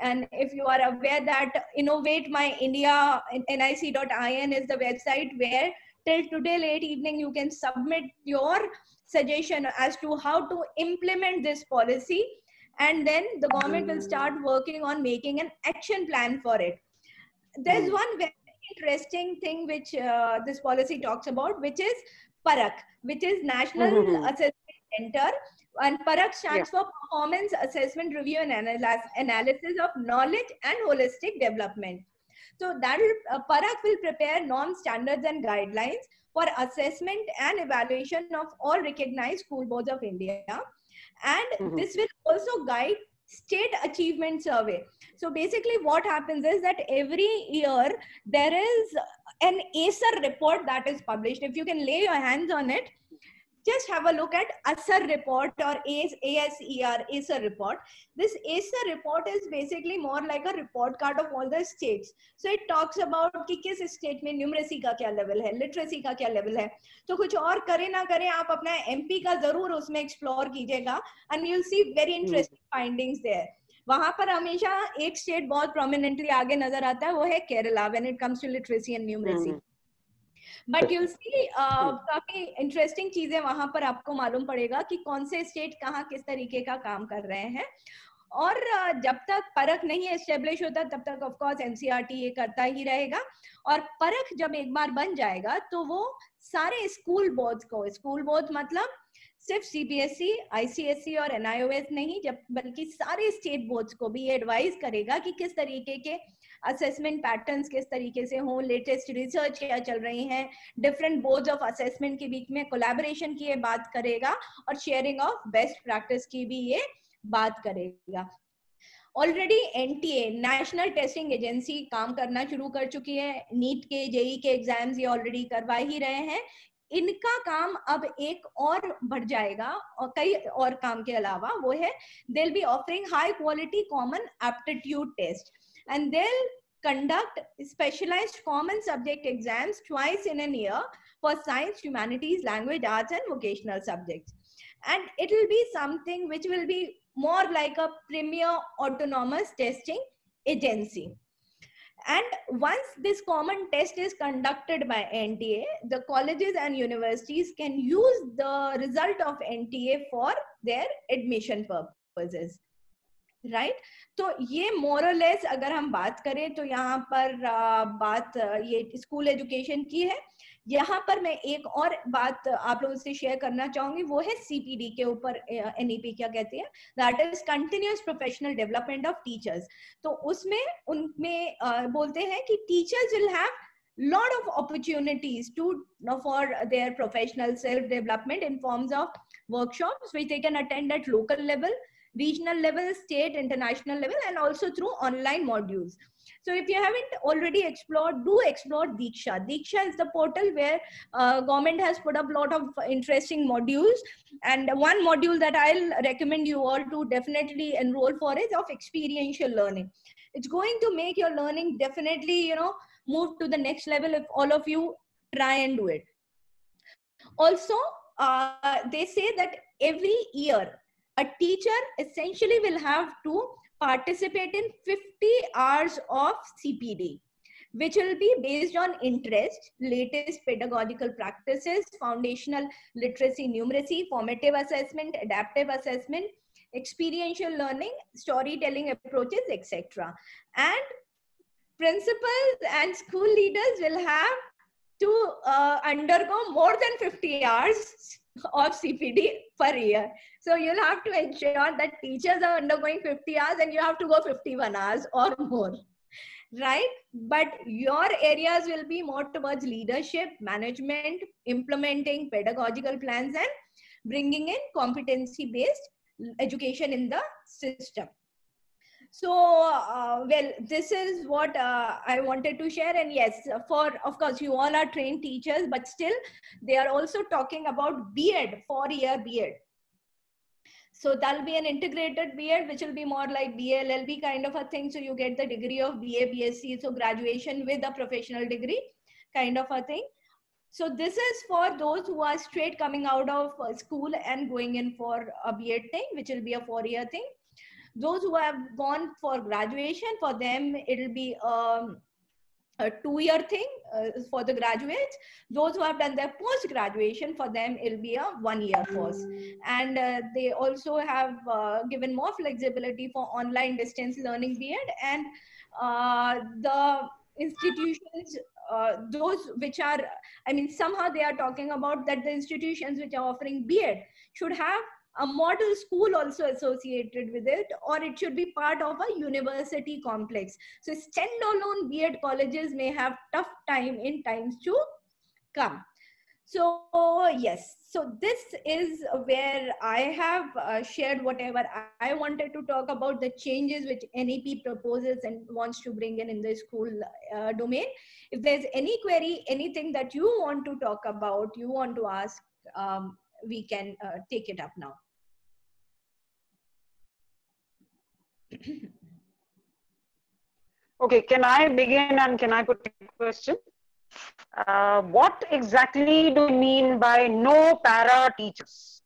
And if you are aware that Innovate My India, nic.in is the website where till today late evening you can submit your suggestion as to how to implement this policy, and then the government will start working on making an action plan for it. There's one very interesting thing which this policy talks about, which is PARAK, which is National Assessment Center, and PARAK stands for Performance Assessment Review and Analysis of Knowledge and Holistic Development. So that PARAK will prepare norms, standards and guidelines for assessment and evaluation of all recognized school boards of India. And this will also guide state achievement survey. So basically what happens is that every year there is an ASER report that is published. If you can lay your hands on it, just have a look at ASER report or ASER report. This ASER report is basically more like a report card of all the states. So it talks about कि किस state में numeracy का क्या level है, literacy का क्या level है. तो कुछ और करे ना करे आप अपना MP का जरूर उसमें explore कीजिएगा, and you'll see very interesting findings there. वहां पर हमेशा एक स्टेट बहुत prominently आगे नजर आता है, वो है Kerala when it comes to literacy and numeracy. But you'll see काफी इंटरेस्टिंग चीजें वहां पर आपको मालूम पड़ेगा कि कौन से स्टेट कहाँ किस तरीके का काम कर रहे हैं. और जब तक परख नहीं एस्टेब्लिश होता तब तक ऑफ कोर्स एनसीईआरटी ये करता ही रहेगा. और परख जब एक बार बन जाएगा तो वो सारे स्कूल बोर्ड को, स्कूल बोर्ड मतलब सिर्फ सीबीएसई, आईसीएसई और एनआईओएस नहीं, जब बल्कि सारे स्टेट बोर्ड्स को भी एडवाइज करेगा कि किस तरीके के असेसमेंट पैटर्न्स किस तरीके से हों, लेटेस्ट रिसर्च क्या चल रही हैं, डिफरेंट बोर्ड्स ऑफ असेसमेंट के बीच में कोलैबोरेशन की ये बात करेगा और शेयरिंग ऑफ बेस्ट प्रैक्टिस की भी ये बात करेगा. Already NTA national testing agency काम करना शुरू कर चुकी है. नीट के, जेई के एग्जाम्स ये ऑलरेडी करवा ही रहे हैं. इनका काम अब एक और बढ़ जाएगा और कई और काम के अलावा, वो है they will be offering high quality common aptitude test and they'll conduct specialized common subject exams twice in a year for science, humanities, language, arts and vocational subjects. And it will be something which will be more like a premier autonomous testing agency. And once this common test is conducted by NTA, the colleges and universities can use the result of NTA for their admission purposes. Right तो ये मोरलेस अगर हम बात करें तो यहाँ पर बात ये स्कूल एजुकेशन की है. यहाँ पर मैं एक और बात आप लोगों से शेयर करना चाहूंगी, वो है सीपीडी के ऊपर. एनईपी क्या कहती है, that is continuous professional development of teachers. तो उसमें उनमें बोलते हैं कि teachers will have lot of opportunities to for their professional self development in forms of workshops which they can attend at local level, regional level, state, international level, and also through online modules. So if you haven't already explored, do explore Diksha. Diksha is the portal where government has put up a lot of interesting modules, and one module that I'll recommend you all to definitely enroll for is of experiential learning. It's going to make your learning definitely, move to the next level if all of you try and do it. Also, they say that every year a teacher essentially will have to participate in 50 hours of CPD, which will be based on interest, latest pedagogical practices, foundational literacy, numeracy, formative assessment, adaptive assessment, experiential learning, storytelling approaches, etc. And principals and school leaders will have to undergo more than 50 hours of CPD per year. So you'll have to ensure that teachers are undergoing 50 hours and you have to go 51 hours or more, right? But your areas will be more towards leadership, management, implementing pedagogical plans, and bringing in competency-based education in the system. So, well, this is what I wanted to share. And yes, of course, you all are trained teachers, but still, they are also talking about B.Ed, 4-year B.Ed. So that'll be an integrated B.Ed, which will be more like BA-LLB kind of a thing. So you get the degree of BA, BSc, so graduation with a professional degree kind of a thing. So this is for those who are straight coming out of school and going in for a B.Ed thing, which will be a 4-year thing. Those who have gone for graduation, for them, it'll be a 2-year thing for the graduates. Those who have done their post-graduation, for them, it'll be a 1-year course. And they also have given more flexibility for online distance learning B.Ed. And the institutions, those which are, I mean, somehow they are talking about that the institutions which are offering B.Ed should have a model school also associated with it, or it should be part of a university complex. So standalone B.Ed colleges may have tough time in times to come. So yes, so this is where I have shared whatever I wanted to talk about, the changes which NEP proposes and wants to bring in the school domain. If there's any query, anything that you want to talk about, you want to ask, we can take it up now. Okay, can I begin and can I put a question? What exactly do you mean by no para teachers?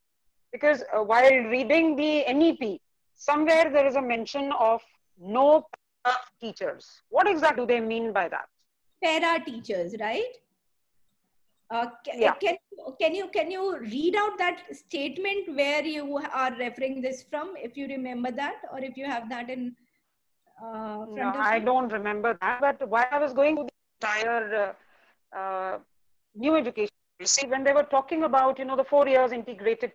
Because while reading the NEP, somewhere there is a mention of no para teachers. What exactly do they mean by that? Para teachers, right? Yeah. Can you read out that statement where you are referring this from, if you remember that, or if you have that in front no, of I you? don't remember that. But while I was going through the entire new education policy, when they were talking about, you know, the 4 years integrated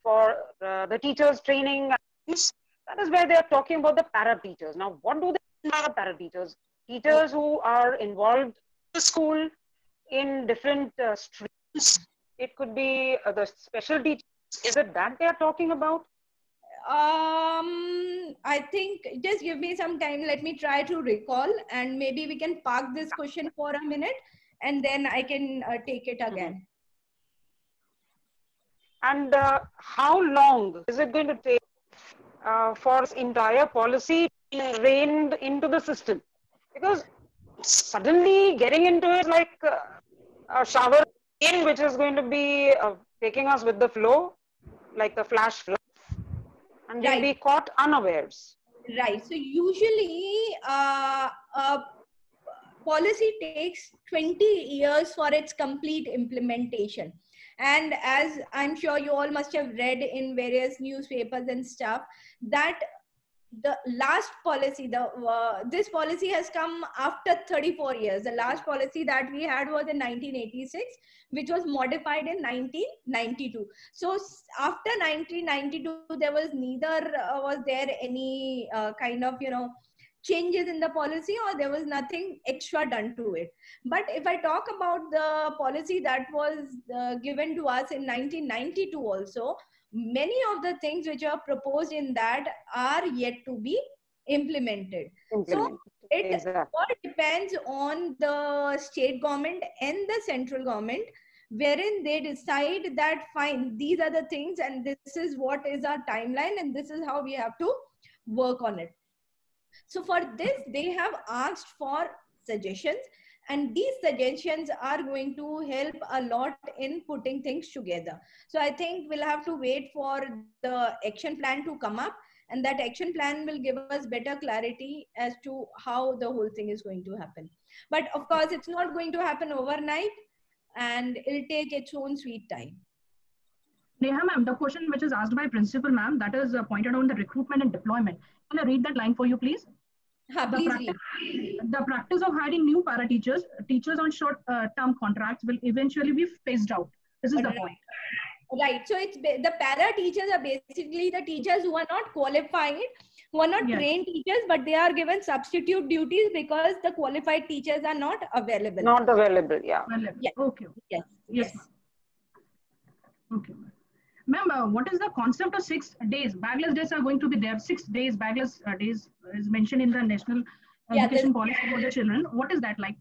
for the teachers training, that is where they are talking about the para teachers. Now, what do they mean by para teachers? Teachers who are involved in the school in different streams. It could be the special teachers. Is it that they are talking about? I think just give me some time. Let me try to recall, and maybe we can park this question for a minute, and then I can take it again. And how long is it going to take for this entire policy to be ingrained into the system? Because suddenly getting into it like a shower in which is going to be taking us with the flow, like the flash flood, and we'll be caught unawares. Right. So usually policy takes 20 years for its complete implementation. And as I'm sure you all must have read in various newspapers and stuff, that the last policy, this policy has come after 34 years. The last policy that we had was in 1986, which was modified in 1992. So after 1992, there was neither was there any kind of, you know, changes in the policy, or there was nothing extra done to it. But if I talk about the policy that was given to us in 1992 also, many of the things which are proposed in that are yet to be implemented. So it all depends on the state government and the central government, wherein they decide that fine, these are the things and this is what is our timeline and this is how we have to work on it. So for this, they have asked for suggestions, and these suggestions are going to help a lot in putting things together. So I think we'll have to wait for the action plan to come up, and that action plan will give us better clarity as to how the whole thing is going to happen. But of course, it's not going to happen overnight, and it'll take its own sweet time. Neha ma'am, the question which is asked by principal ma'am, that is pointed on the recruitment and deployment. Can I read that line for you, please? The practice of hiring new para teachers on short-term contracts will eventually be phased out. This is the point. Right. So it's the para teachers are basically the teachers who are not qualified, who are not trained teachers, but they are given substitute duties because the qualified teachers are not available. Not available, yeah. Yes. Okay. Yes. Yes. Okay. Ma'am, what is the concept of 6 days? Bagless days are going to be there. 6 days, bagless days is mentioned in the National Education Policy for the children. What is that like?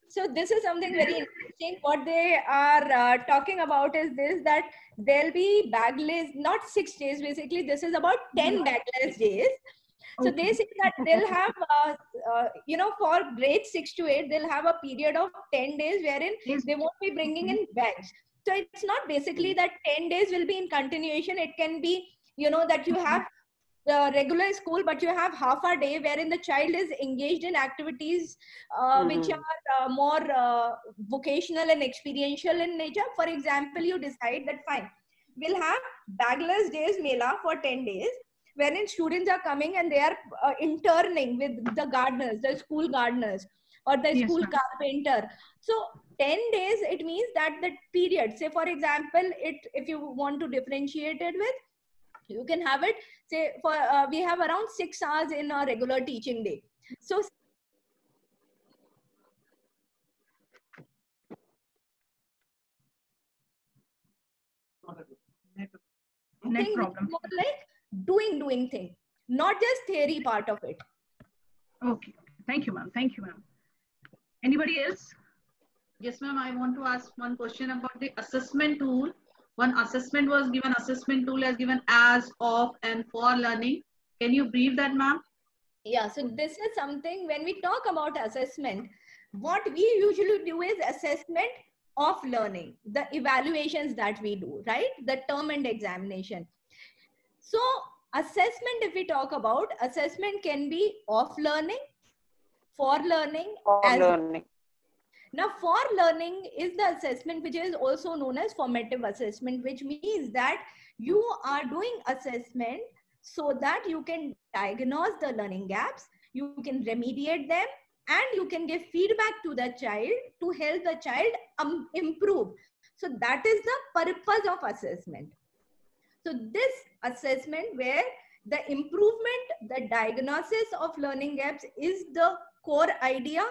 So this is something very interesting. What they are talking about is this, that there'll be bagless, not 6 days, basically. This is about 10 bagless days. So they say that they'll have, for grades 6 to 8, they'll have a period of 10 days wherein they won't be bringing in bags. So it's not basically that 10 days will be in continuation. It can be, that you have the regular school, but you have half a day wherein the child is engaged in activities which are more vocational and experiential in nature. For example, you decide that fine, we'll have bagless days Mela for 10 days, wherein students are coming and they are interning with the gardeners, the school gardeners or the school carpenter. So 10 days, it means that the period, say for example, if you want to differentiate it with, you can have it, say for we have around 6 hours in a regular teaching day. So Net problem. More like doing thing, not just theory part of it. Okay. Thank you, ma'am. Thank you, ma'am. Anybody else? Yes, ma'am. I want to ask one question about the assessment tool. One assessment was given, assessment tool as given as, of, and for learning. Can you brief that, ma'am? Yeah, so this is something when we talk about assessment, what we usually do is assessment of learning, the evaluations that we do, right? The term and examination. So assessment, if we talk about, assessment can be of learning, for learning, learning. Now, for learning is the assessment which is also known as formative assessment, which means that you are doing assessment so that you can diagnose the learning gaps, you can remediate them, and you can give feedback to the child to help the child improve. So that is the purpose of assessment. So this assessment where the improvement, the diagnosis of learning gaps is the core idea,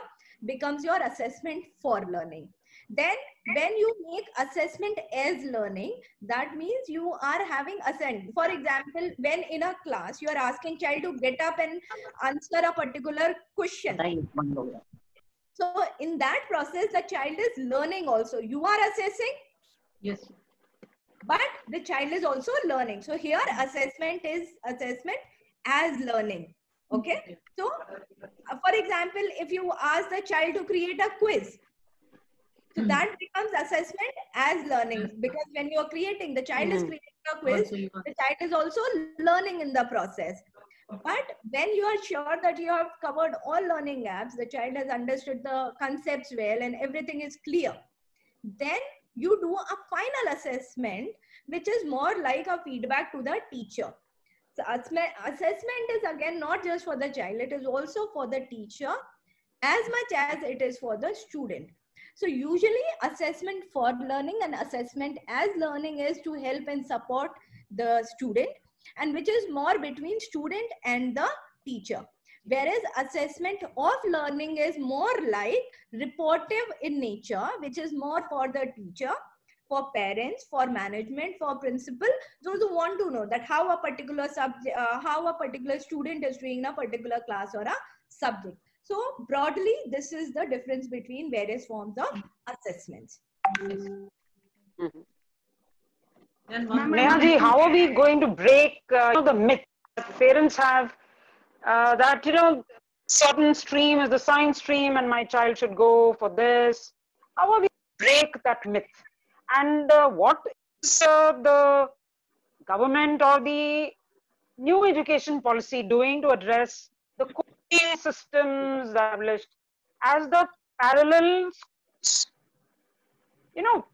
becomes your assessment for learning. Then when you make assessment as learning, that means you are having assessment. For example, when in a class you are asking child to get up and answer a particular question. So in that process, the child is learning also. You are assessing. Yes. But the child is also learning. So here assessment is assessment as learning. Okay. So for example, if you ask the child to create a quiz, so that becomes assessment as learning, because when you are creating, the child is creating a quiz, the child is also learning in the process. But when you are sure that you have covered all learning gaps, the child has understood the concepts well and everything is clear, then you do a final assessment, which is more like a feedback to the teacher. So assessment is again not just for the child, it is also for the teacher as much as it is for the student. So usually assessment for learning and assessment as learning is to help and support the student, and which is more between student and the teacher. Whereas assessment of learning is more like reportive in nature, which is more for the teacher, for parents, for management, for principal, those who want to know that how a particular subject, how a particular student is doing in a particular class or a subject. So broadly, this is the difference between various forms of assessments. Neha ji, how are we going to break the myth that parents have that, certain stream is the science stream and my child should go for this? How are we break that myth? And what is the government or the new education policy doing to address the coaching systems established as the parallel,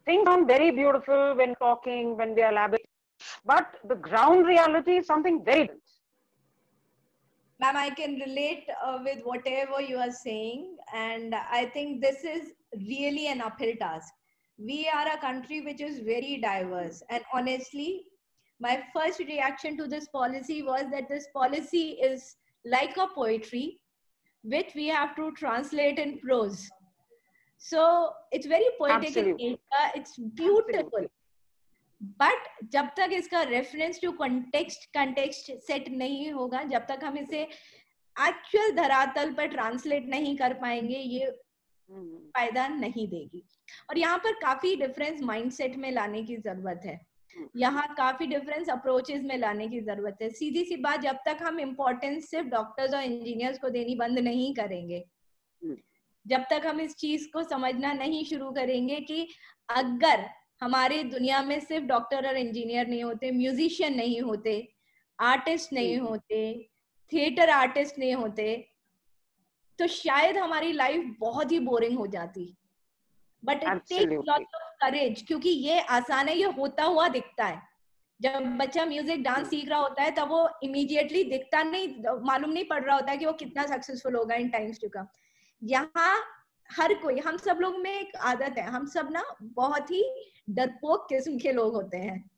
things sound very beautiful when talking, when we are elaborating, but the ground reality is something very different. Ma'am, I can relate with whatever you are saying, and I think this is really an uphill task. We are a country which is very diverse, and honestly, my first reaction to this policy was that this policy is like a poetry which we have to translate in prose. So it's very poetic in nature, it's beautiful. Absolutely. But जब तक इसका reference to context set नहीं होगा, जब तक हम इसे actual धरातल पर ट्रांसलेट नहीं कर पाएंगे, ये फायदा नहीं देगी. और यहाँ पर काफी डिफरेंस माइंडसेट में लाने की जरूरत है, यहाँ काफी डिफरेंस अप्रोचेस में लाने की जरूरत है. सीधी सी बात, जब तक हम इम्पोर्टेंस सिर्फ डॉक्टर्स और इंजीनियर्स को देनी बंद नहीं करेंगे, जब तक हम इस चीज को समझना नहीं शुरू करेंगे कि अगर हमारे दुनिया में सिर्फ डॉक्टर और इंजीनियर नहीं होते, म्यूजिशियन नहीं होते, आर्टिस्ट नहीं होते, थिएटर आर्टिस्ट नहीं होते, तो शायद हमारी लाइफ बहुत ही बोरिंग हो जाती. But it takes lot of courage, क्योंकि ये आसान है, ये होता हुआ दिखता है. जब बच्चा म्यूजिक डांस सीख रहा होता है तब वो इमीडिएटली दिखता नहीं, मालूम नहीं पड़ रहा होता है कि वो कितना सक्सेसफुल होगा इन टाइम्स टू कम. यहाँ हर कोई, हम सब लोग में एक आदत है, हम सब ना बहुत ही डरपोक किस्म के लोग होते हैं,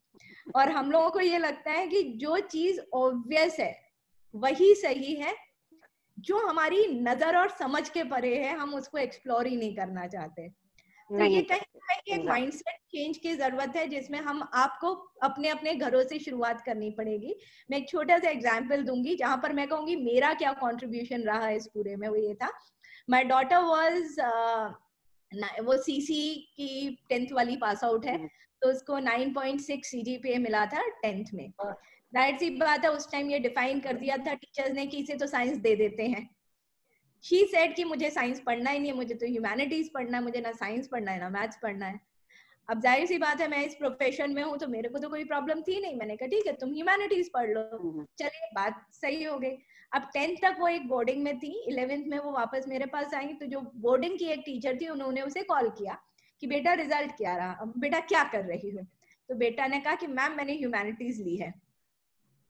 और हम लोगों को ये लगता है कि जो चीज ऑब्वियस है वही सही है, जो हमारी नजर और समझ के परे है हम उसको एक्सप्लोर ही नहीं करना चाहते. तो ये कहीं ना कहीं एक माइंडसेट चेंज की जरूरत है, जिसमें हम आपको अपने अपने घरों से शुरुआत करनी पड़ेगी. मैं एक छोटा सा एग्जांपल दूंगी जहां पर मैं कहूंगी मेरा क्या कंट्रीब्यूशन रहा इस पूरे में. वो ये था, माय डॉटर वाज वो सीसी की 10th वाली पास आउट है, तो उसको 9.6 CGPA मिला था 10th में. जाहिर सी बात है, उस टाइम ये डिफाइन कर दिया था टीचर्स ने कि इसे तो साइंस दे देते हैं. शी सेड कि मुझे साइंस पढ़ना ही नहीं है, मुझे तो ह्यूमैनिटीज पढ़ना है, मुझे ना साइंस पढ़ना है ना मैथ्स पढ़ना है. अब जाहिर सी बात है, मैं इस प्रोफेशन में हूँ तो मेरे को तो कोई प्रॉब्लम थी नहीं. मैंने कहा ठीक है तुम ह्यूमैनिटीज पढ़ लो, चलिए बात सही हो गई. अब 10th तक वो एक बोर्डिंग में थी, 11th में वो वापस मेरे पास आई, तो जो बोर्डिंग की एक टीचर थी उन्होंने उसे कॉल किया कि बेटा रिजल्ट क्या रहा, अब बेटा क्या कर रही हो. तो बेटा ने कहा कि मैम मैंने ह्यूमैनिटीज ली है.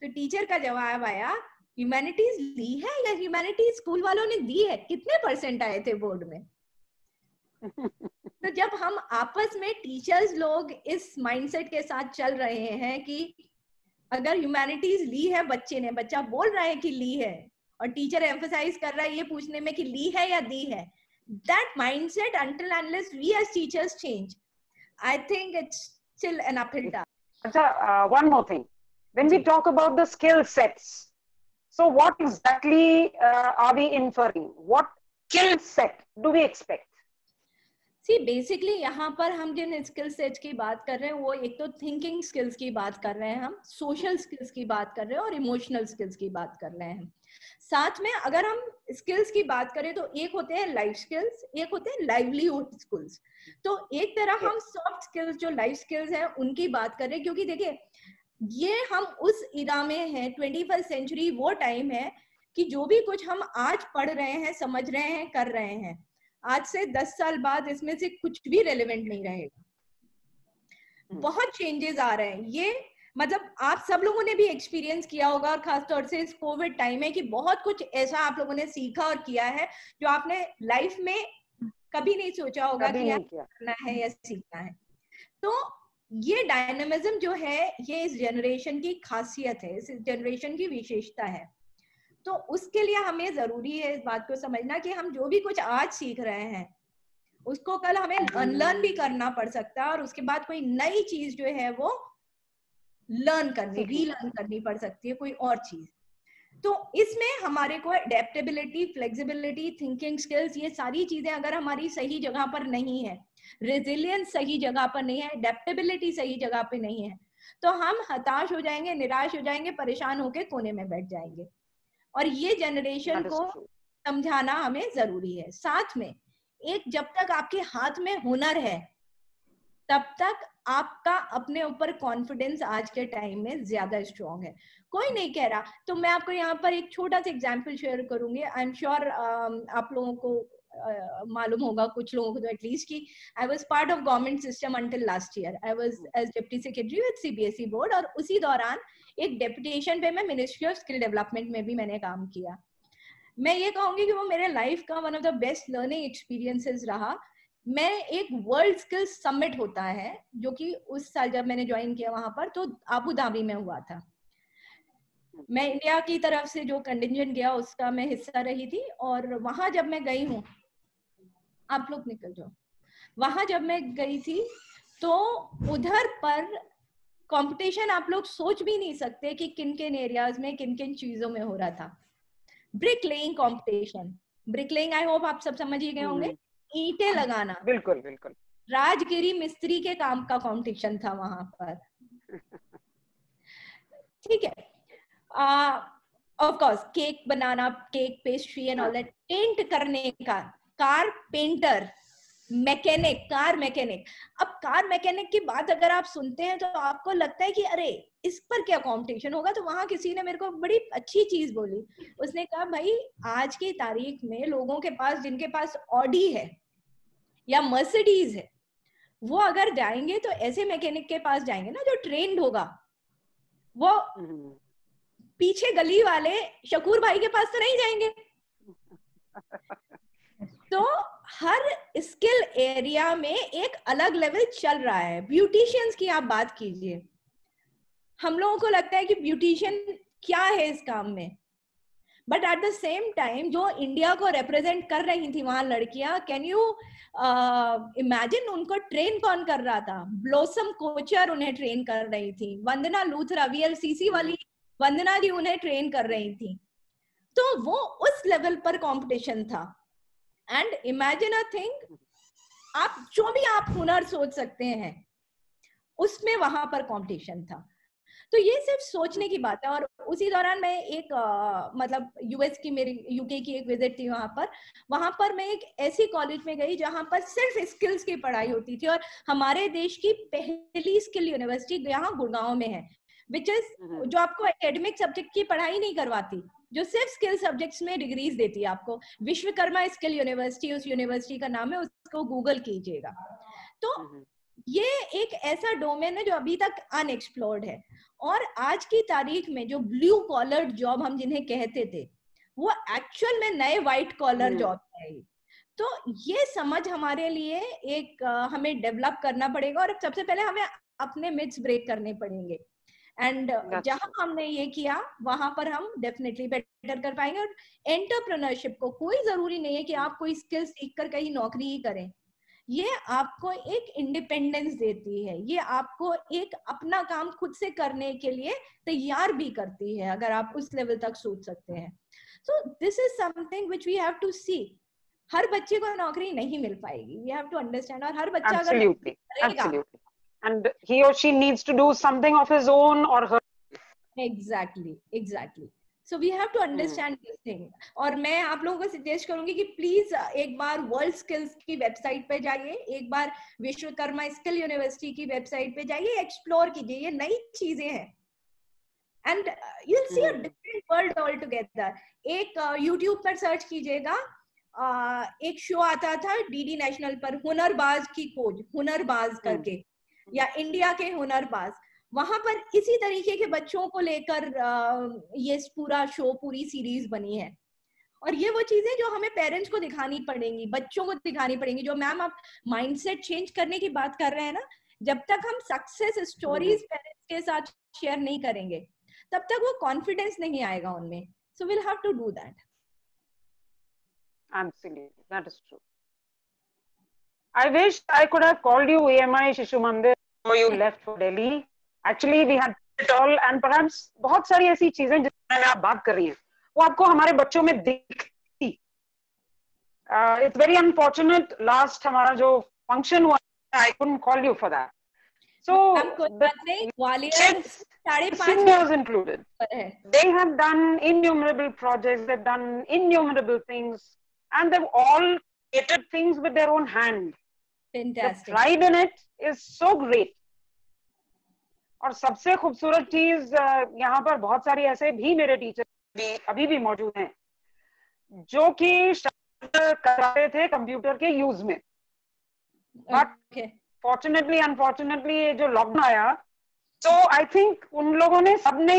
तो टीचर का जवाब आया, ह्यूमैनिटीज ली है या ह्यूमैनिटीज स्कूल वालों ने दी है, कितने % आए थे बोर्ड में. तो जब हम आपस में टीचर्स लोग इस माइंडसेट के साथ चल रहे हैं कि अगर ह्यूमैनिटीज ली है बच्चे ने, बच्चा बोल रहा है कि ली है और टीचर एम्फसाइज कर रहा है ये पूछने में कि ली है या दी है, that mindset until unless we as teachers change, I think it's still an uphill task. One more thing, when we talk about the skill sets, so what exactly are we inferring? What skill set do we expect? See, basically यहाँ पर हम जिन skill sets की बात कर रहे हैं वो एक तो थिंकिंग स्किल्स की बात कर रहे हैं, हम सोशल स्किल्स की बात कर रहे हैं और इमोशनल स्किल्स की बात कर रहे हैं. साथ में अगर हम स्किल्स की बात करें तो एक होते हैं लाइफ स्किल्स, एक होते हैं लाइवलीहुड स्किल्स. तो एक तरह हम सॉफ्ट स्किल्स जो लाइफ स्किल्स हैं उनकी बात कर रहे हैं, क्योंकि देखिए ये हम उस इरा में हैं, 21st सेंचुरी वो टाइम है कि जो भी कुछ हम आज पढ़ रहे हैं, समझ रहे हैं, कर रहे हैं, आज से 10 साल बाद इसमें से कुछ भी रेलेवेंट नहीं रहेगा. बहुत चेंजेस आ रहे हैं. ये मतलब आप सब लोगों ने भी एक्सपीरियंस किया होगा, और खासतौर से इस कोविड टाइम में, कि बहुत कुछ ऐसा आप लोगों ने सीखा और किया है जो आपने लाइफ में कभी नहीं सोचा होगा कि करना है या सीखना है. तो ये डायनामिज्म जो है ये इस जनरेशन की खासियत है, इस जनरेशन की विशेषता है. तो उसके लिए हमें जरूरी है इस बात को समझना कि हम जो भी कुछ आज सीख रहे हैं उसको कल हमें अनलर्न भी करना पड़ सकता है, और उसके बाद कोई नई चीज जो है वो लर्न करनी, रीलर्न करनी पड़ सकती है, कोई और चीज. तो इसमें हमारे को एडेप्टेबिलिटी, फ्लेक्सिबिलिटी, थिंकिंग स्किल्स, ये सारी चीजें अगर हमारी सही जगह पर नहीं है, रेजिलियंस सही जगह पर नहीं है, एडेप्टेबिलिटी सही जगह पे नहीं है, तो हम हताश हो जाएंगे, निराश हो जाएंगे, परेशान होकर कोने में बैठ जाएंगे. और ये जनरेशन को समझाना हमें जरूरी है. साथ में एक, जब तक आपके हाथ में हुनर है तब तक आपका अपने ऊपर कॉन्फिडेंस आज के टाइम में ज्यादा स्ट्रॉन्ग है. कोई नहीं कह रहा, तो मैं आपको यहाँ पर एक छोटा सा एग्जांपल शेयर करूंगी. आई एम श्योर आप लोगों को मालूम होगा कुछ लोगों को तो एटलीस्ट कि I was part of government system until last year. I was as deputy secretary with CBSE board, और उसी दौरान एक डेपुटेशन पे मैं मिनिस्ट्री ऑफ स्किल डेवलपमेंट में भी मैंने काम किया. मैं ये कहूंगी कि वो मेरे लाइफ का one of the best learning experiences रहा. मैं एक वर्ल्ड स्किल्स समिट होता है जो कि उस साल जब मैंने ज्वाइन किया वहां पर, तो अबू धाबी में हुआ था. मैं इंडिया की तरफ से जो कंटिजेंट गया उसका मैं हिस्सा रही थी. और वहां जब मैं गई हूँ, आप लोग निकल जाओ, वहां जब मैं गई थी तो उधर पर कंपटीशन आप लोग सोच भी नहीं सकते कि किन किन एरियाज में किन किन चीजों में हो रहा था. Brick laying competition. Brick laying I hope आप सब समझ ही गए होंगे, ईंटें लगाना. बिल्कुल बिल्कुल. राजगिरी मिस्त्री के काम का कंपटीशन था वहां पर. ठीक है. ऑफ कोर्स केक बनाना, cake pastry and all that. Paint करने का, car painter, mechanic, car mechanic. अब कार मैकेनिक की बात अगर आप सुनते हैं तो आपको लगता है कि अरे इस पर क्या कंपटीशन होगा. तो वहां किसी ने मेरे को बड़ी अच्छी चीज बोली. उसने कहा भाई आज की तारीख में लोगों के पास, जिनके पास ऑडी है या मर्सिडीज है, वो अगर जाएंगे तो ऐसे मैकेनिक के पास जाएंगे ना जो ट्रेंड होगा. वो पीछे गली वाले शकूर भाई के पास तो नहीं जाएंगे. तो हर स्किल एरिया में एक अलग लेवल चल रहा है. ब्यूटिशियंस की आप बात कीजिए, हम लोगों को लगता है कि ब्यूटिशियन क्या है इस काम में, but at the same time जो इंडिया को रिप्रेजेंट कर रही थी वहां लड़कियां, कैन यू इमेजिन उनको ट्रेन कौन कर रहा था? ब्लॉसम कोचर उन्हें ट्रेन कर रही थी. वंदना लूथरा, वीएलसीसी वाली वंदना जी उन्हें ट्रेन कर रही थी. तो वो उस लेवल पर कंपटीशन था. एंड इमेजिन अ थिंग, आप जो भी आप हुनर सोच सकते हैं उसमें वहां पर कंपटीशन था. तो ये सिर्फ सोचने की बात है. और उसी दौरान मैं एक मतलब यूएस की, मेरी यूके की एक विजिट थी वहां पर मैं एक ऐसी कॉलेज में गई जहां पर सिर्फ स्किल्स की पढ़ाई होती थी. और हमारे देश की पहली स्किल यूनिवर्सिटी यहाँ गुड़गांव में है, विच इज जो आपको एकेडमिक सब्जेक्ट की पढ़ाई नहीं करवाती, जो सिर्फ स्किल सब्जेक्ट्स में डिग्रीज देती है आपको. विश्वकर्मा स्किल यूनिवर्सिटी उस यूनिवर्सिटी का नाम है, उसको गूगल कीजिएगा. तो ये एक ऐसा डोमेन है जो अभी तक अनएक्सप्लोर्ड है. और आज की तारीख में जो ब्लू कॉलर जॉब हम जिन्हें कहते थे, वो एक्चुअल में नए व्हाइट कॉलर जॉब है. तो ये समझ हमारे लिए एक हमें डेवलप करना पड़ेगा. और सबसे पहले हमें अपने मिथ्स ब्रेक करने पड़ेंगे. एंड जहां हमने ये किया वहां पर हम डेफिनेटली बेटर कर पाएंगे. और एंटरप्रेन्योरशिप को कोई जरूरी नहीं है कि आप कोई स्किल सीखकर कहीं नौकरी ही करें. ये आपको एक इंडिपेंडेंस देती है, ये आपको एक अपना काम खुद से करने के लिए तैयार भी करती है, अगर आप उस लेवल तक सोच सकते हैं. So this is something which we have to see. हर बच्चे को नौकरी नहीं मिल पाएगी, वी हैव टू अंडरस्टैंड. और हर बच्चा अगर and he or she needs to do something of his own or her. Exactly. So we have to understand this thing. और मैं आप लोगों को सजेस्ट करूंगी कि प्लीज एक बार वर्ल्ड स्किल्स की वेबसाइट पे जाइए, एक बार विश्वकर्मा स्किल यूनिवर्सिटी की वेबसाइट पे जाइए, एक्सप्लोर कीजिए. ये नई चीजें हैं and you will see a different world all together. एक यूट्यूब पर सर्च कीजिएगा, एक शो आता था डीडी नेशनल पर, हुनरबाज की खोज, हुनरबाज करके, या इंडिया के हुनरबाज. वहां पर इसी तरीके के बच्चों को लेकर ये पूरा शो, पूरी सीरीज बनी है. और ये वो चीजें जो हमें पेरेंट्स को दिखानी पड़ेंगी, बच्चों को दिखानी पड़ेंगी. जो मैम आप माइंडसेट चेंज करने की बात कर रहे हैं ना, जब तक हम सक्सेस स्टोरीज पेरेंट्स के साथ शेयर नहीं करेंगे तब तक वो कॉन्फिडेंस नहीं आएगा उनमें. So will have to do that. Absolutely, that is true. I wish I could have called you EMI Shishu Mandir before you left for Delhi. Actually, we had it all, and perhaps बहुत सारी ऐसी चीजें जिसके बारे में आप बात कर रही हैं, वो आपको हमारे बच्चों में दिखती. It's very unfortunate. Last हमारा जो function हुआ, I couldn't call you for that. So the kids, seniors included, they have done innumerable projects, they've done innumerable things, and they've all created things with their own hand. Fantastic. The pride in it is so great. और सबसे खूबसूरत चीज, यहाँ पर बहुत सारी ऐसे भी मेरे टीचर भी अभी भी मौजूद हैं जो कि कराते थे कंप्यूटर के यूज में, बट फॉर्चुनेटली अनफॉर्चुनेटली ये जो लॉकडाउन आया, तो आई थिंक उन लोगों ने सबने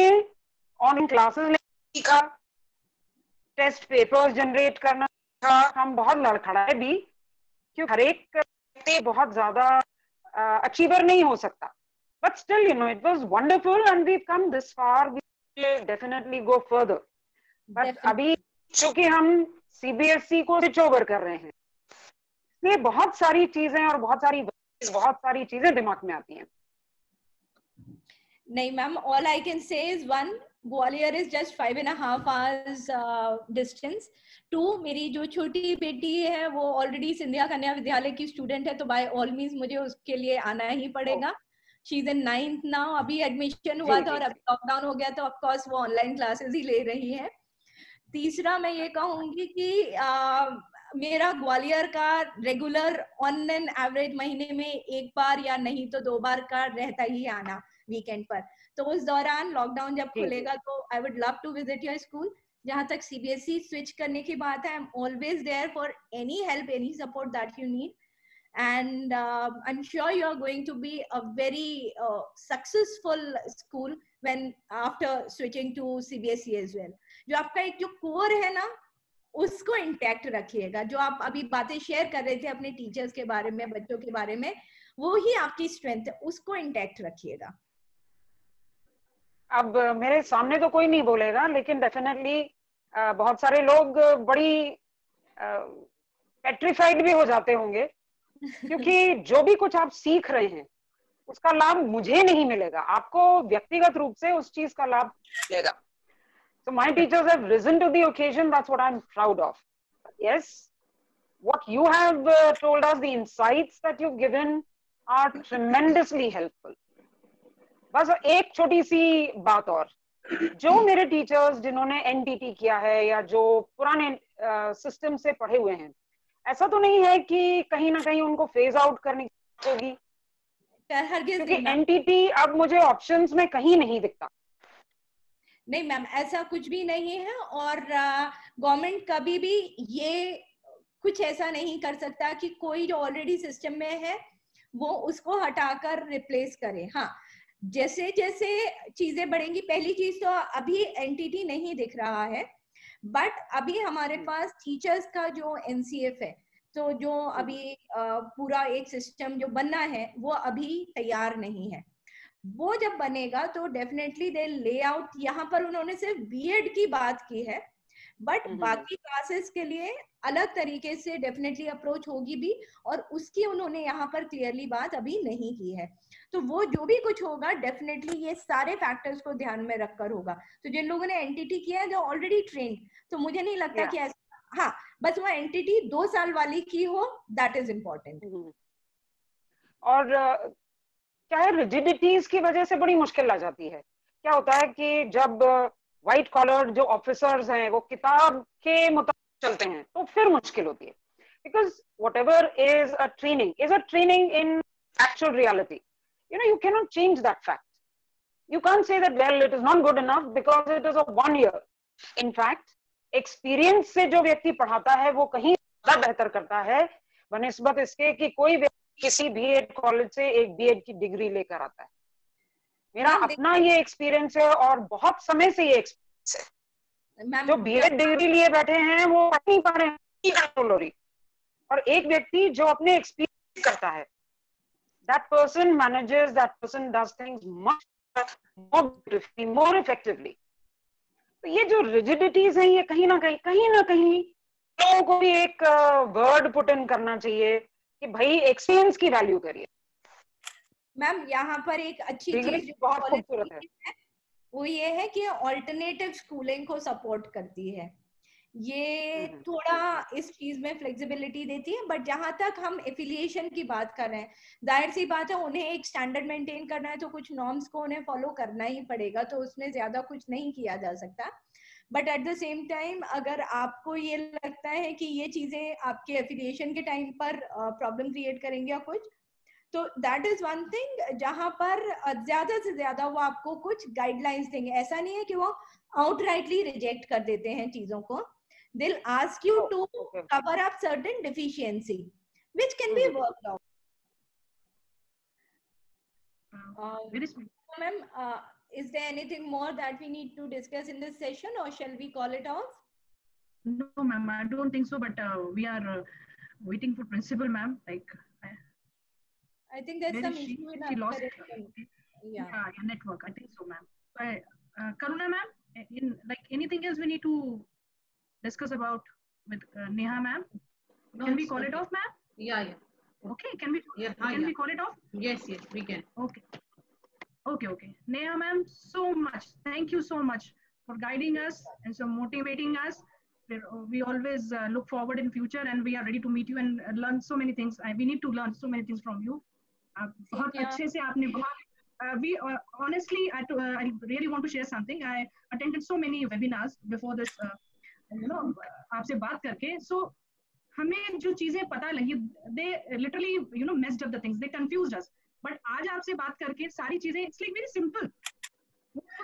ऑनलाइन क्लासेस सीखा, टेस्ट पेपर्स जनरेट करना था। हम बहुत लड़खड़ाए भी, क्योंकि हर एक व्यक्ति बहुत ज्यादा अचीवर नहीं हो सकता, but still you know it was wonderful and we come this far, we will definitely go further. But अभी चूंकि हम सीबीएसई को स्विच ओवर कर रहे हैं, ये बहुत सारी चीजें और बहुत सारी चीजें दिमाग में आती हैं। नहीं ma'am, all I can say is one, Gwalior is just 5.5 hours distance. 2, मेरी जो छोटी बेटी है वो ऑलरेडी सिंधिया कन्या विद्यालय की स्टूडेंट है, तो बाय ऑल मीन्स मुझे उसके लिए आना ही पड़ेगा। She is in 9th now, अभी एडमिशन हुआ था और अभी लॉकडाउन हो गया तो ऑफ कोर्स वो ऑनलाइन क्लासेस ही ले रही है। तीसरा मैं ये कहूंगी कि मेरा ग्वालियर का रेगुलर ऑन एन एवरेज महीने में 1 बार या नहीं तो 2 बार का रहता ही आना वीकेंड पर। तो उस दौरान लॉकडाउन जब खुलेगा तो I would love to visit your school. जहां तक सीबीएसई स्विच करने की बात है, I am always there for any help, any support that you need, and I'm sure you are going to be a very successful school when after switching to CBSE as well. जो आपका एक जो core है ना, उसको intact रखिएगा। जो आप अभी बातें शेयर कर रहे थे अपने टीचर्स के बारे में, बच्चों के बारे में, वो ही आपकी स्ट्रेंथ है, उसको इंटैक्ट रखिएगा। अब मेरे सामने तो कोई नहीं बोलेगा, लेकिन डेफिनेटली बहुत सारे लोग बड़ी पेट्रिफाइड भी हो जाते होंगे, क्योंकि जो भी कुछ आप सीख रहे हैं उसका लाभ मुझे नहीं मिलेगा, आपको व्यक्तिगत रूप से उस चीज का लाभ मिलेगा। So my teachers have risen to the occasion. That's what I'm proud of. Yes, what you have told us, the insights that you've given are tremendously helpful. बस एक छोटी सी बात और, जो मेरे टीचर्स जिन्होंने एनटीटी किया है या जो पुराने सिस्टम से पढ़े हुए हैं, ऐसा तो नहीं है कि कहीं ना कहीं उनको फेज आउट करनी होगी, क्योंकि एनटीटी अब मुझे ऑप्शंस में कहीं नहीं दिखता। नहीं मैम, ऐसा कुछ भी नहीं है, और गवर्नमेंट कभी भी ये कुछ ऐसा नहीं कर सकता कि कोई जो ऑलरेडी सिस्टम में है वो उसको हटाकर रिप्लेस करे। हाँ, जैसे जैसे चीजें बढ़ेंगी, पहली चीज तो अभी एनटीटी नहीं दिख रहा है, बट अभी हमारे पास टीचर्स का जो एनसीएफ है, तो जो अभी पूरा एक सिस्टम जो बनना है वो अभी तैयार नहीं है। वो जब बनेगा तो डेफिनेटली दे लेआउट, यहाँ पर उन्होंने सिर्फ बीएड की बात की है, बट बाकी क्लासेस के लिए अलग तरीके से डेफिनेटली अप्रोच होगी भी, और उसकी उन्होंने यहाँ पर क्लियरली बात अभी नहीं की है। तो वो जो भी कुछ होगा डेफिनेटली ये सारे फैक्टर्स को ध्यान में रखकर होगा। तो जिन लोगों ने एनटीटी किया है, जो ऑलरेडी ट्रेंड, तो मुझे नहीं लगता कि ऐसा, हाँ, बस वो एनटीटी 2 साल वाली की हो, दैट इज इम्पोर्टेंट। और क्या है, रिजिडिटीज की वजह से बड़ी मुश्किल आ जाती है। क्या होता है कि जब व्हाइट कॉलर जो ऑफिसर्स हैं वो किताब के मुताबिक चलते हैं तो फिर मुश्किल होती है, because whatever is a training in actual reality, you know, you cannot change that fact. You can't say that, well, it is not good enough because it is of 1 year. In fact, experience से जो व्यक्ति पढ़ाता है वो कहीं ज्यादा बेहतर करता है बनिस्बत इसके कि कोई व्यक्ति किसी बीएड कॉलेज से एक बीएड की डिग्री लेकर आता है। मेरा अपना ये एक्सपीरियंस है और बहुत समय से ये एक्सपीरियंस है। जो बीएड डिग्री लिए बैठे हैं वो पढ़ नहीं पा रहे हैं, और एक व्यक्ति जो अपने एक्सपीरियंस करता है, that person manages, that person does things much more beautifully, more effectively. तो ये जो rigidities हैं, ये कहीं ना कहीं लोगों को भी एक वर्ड पुट इन करना चाहिए कि भाई एक्सपीरियंस की वैल्यू करिए। मैम, यहाँ पर एक अच्छी चीज बहुत खूबसूरत है, वो ये है कि ऑल्टरनेटिव स्कूलिंग को सपोर्ट करती है। ये थोड़ा इस चीज में फ्लेक्सिबिलिटी देती है, बट जहां तक हम एफिलिएशन की बात कर रहे हैं, जाहिर सी बात है उन्हें एक स्टैंडर्ड मेंटेन करना है, तो कुछ नॉर्म्स को उन्हें फॉलो करना ही पड़ेगा, तो उसमें ज्यादा कुछ नहीं किया जा सकता। But at the same time अगर आपको ये लगता है कि ये चीजें आपके एफिलिएशन के टाइम पर प्रॉब्लम क्रिएट करेंगे या कुछ, तो दैट इज वन थिंग जहां पर ज्यादा से ज्यादा वो आपको कुछ गाइडलाइंस देंगे। ऐसा नहीं है कि वो आउटराइटली रिजेक्ट कर देते हैं चीजों को, they'll ask you to okay. cover up certain deficiency, which can be worked out. Ma'am, is there anything more that we need to discuss in this session, or shall we call it off? No, ma'am, I don't think so, but we are waiting for principal, ma'am. Like, I think there's some issue in she lost network. I think so, ma'am. Karuna, ma'am, like anything else we need to discuss about with Neha, ma'am? No, can we call it off, ma'am? Yeah. Okay, can we call it off? Yes, we can. Okay. Neha, ma'am, so much. Thank you so much for guiding us and so motivating us. We always look forward in future, and we are ready to meet you and learn so many things. We need to learn so many things from you. बहुत अच्छे से आपने we honestly I really want to share something. I attended so many webinars before this, आपसे बात करके. So हमें जो चीजें पता लगी, they literally messed up the things. They confused us. But आज आपसे बात करके सारी चीजें it's like very simple.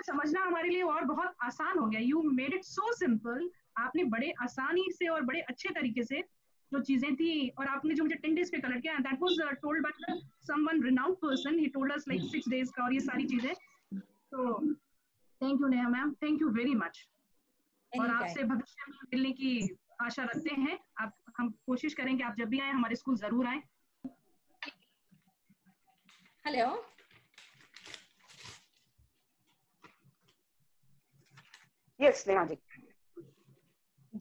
समझना हमारे लिए और बहुत आसान हो गया. You made it so simple. आपने बड़े आसानी से और बड़े अच्छे तरीके से जो चीजें थी, और आपने जो मुझे 10 days पे कलर किया, that was told by someone renowned person. He told us like 6 days का और ये सारी चीजें. So thank you Neha ma'am, thank you very much. और आपसे भविष्य में मिलने की आशा रखते हैं. हम कोशिश करेंगे आप जब भी आए हमारे स्कूल जरूर आए. Hello Yes, Neha ji.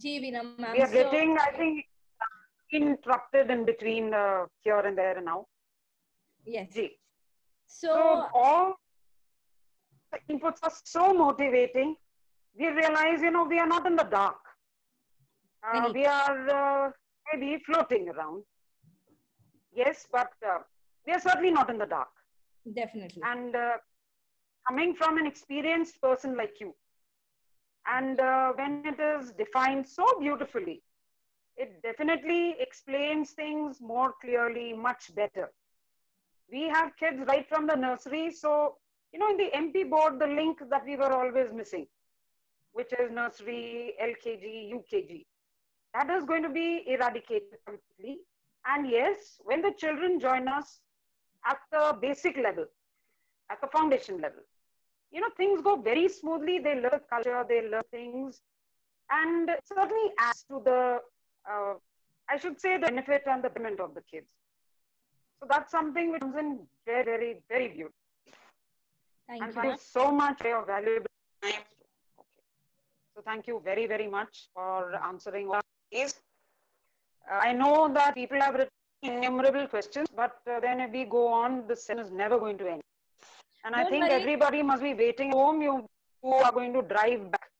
जी Veena ma'am, we are getting, I think, interrupted in between here and there and now. Yes. Ji. So all the inputs are so motivating. We realize, we are not in the dark. We are maybe floating around. Yes, but we are certainly not in the dark. Definitely. And coming from an experienced person like you, and when it is defined so beautifully, it definitely explains things more clearly, much better. We have kids right from the nursery. So, in the MP board, the link that we were always missing, which is nursery, LKG, UKG, that is going to be eradicated completely. And yes, when the children join us at the basic level, at the foundation level, things go very smoothly. They learn culture, they learn things, and it certainly adds to the, I should say, the benefit and the betterment of the kids. So that's something which comes in very, very, very beautiful. Thank you so much for your valuable time. Okay. So thank you very, very much for answering all these. I know that people have written innumerable questions, but then if we go on, the session is never going to end. And I think everybody must be waiting home. You are going to drive back,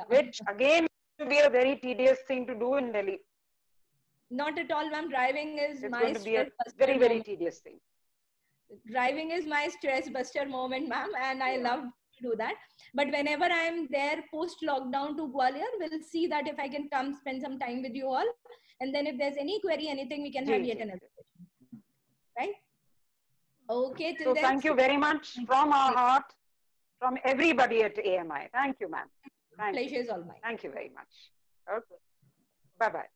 which again to be a very tedious thing to do in Delhi. Not at all, ma'am. Driving is it's my going to be a very, very tedious thing. Driving is my stress buster moment, ma'am, and I love to do that. But whenever I'm there post lockdown to Gwalior, we'll see that if I can come spend some time with you all, and then if there's any query, anything, we can have yet another session. Right? Okay, till so then. Thank you very much from our heart, from everybody at AMI. Thank you, ma'am. Pleasure is all mine. Thank you very much. Okay. Bye-bye.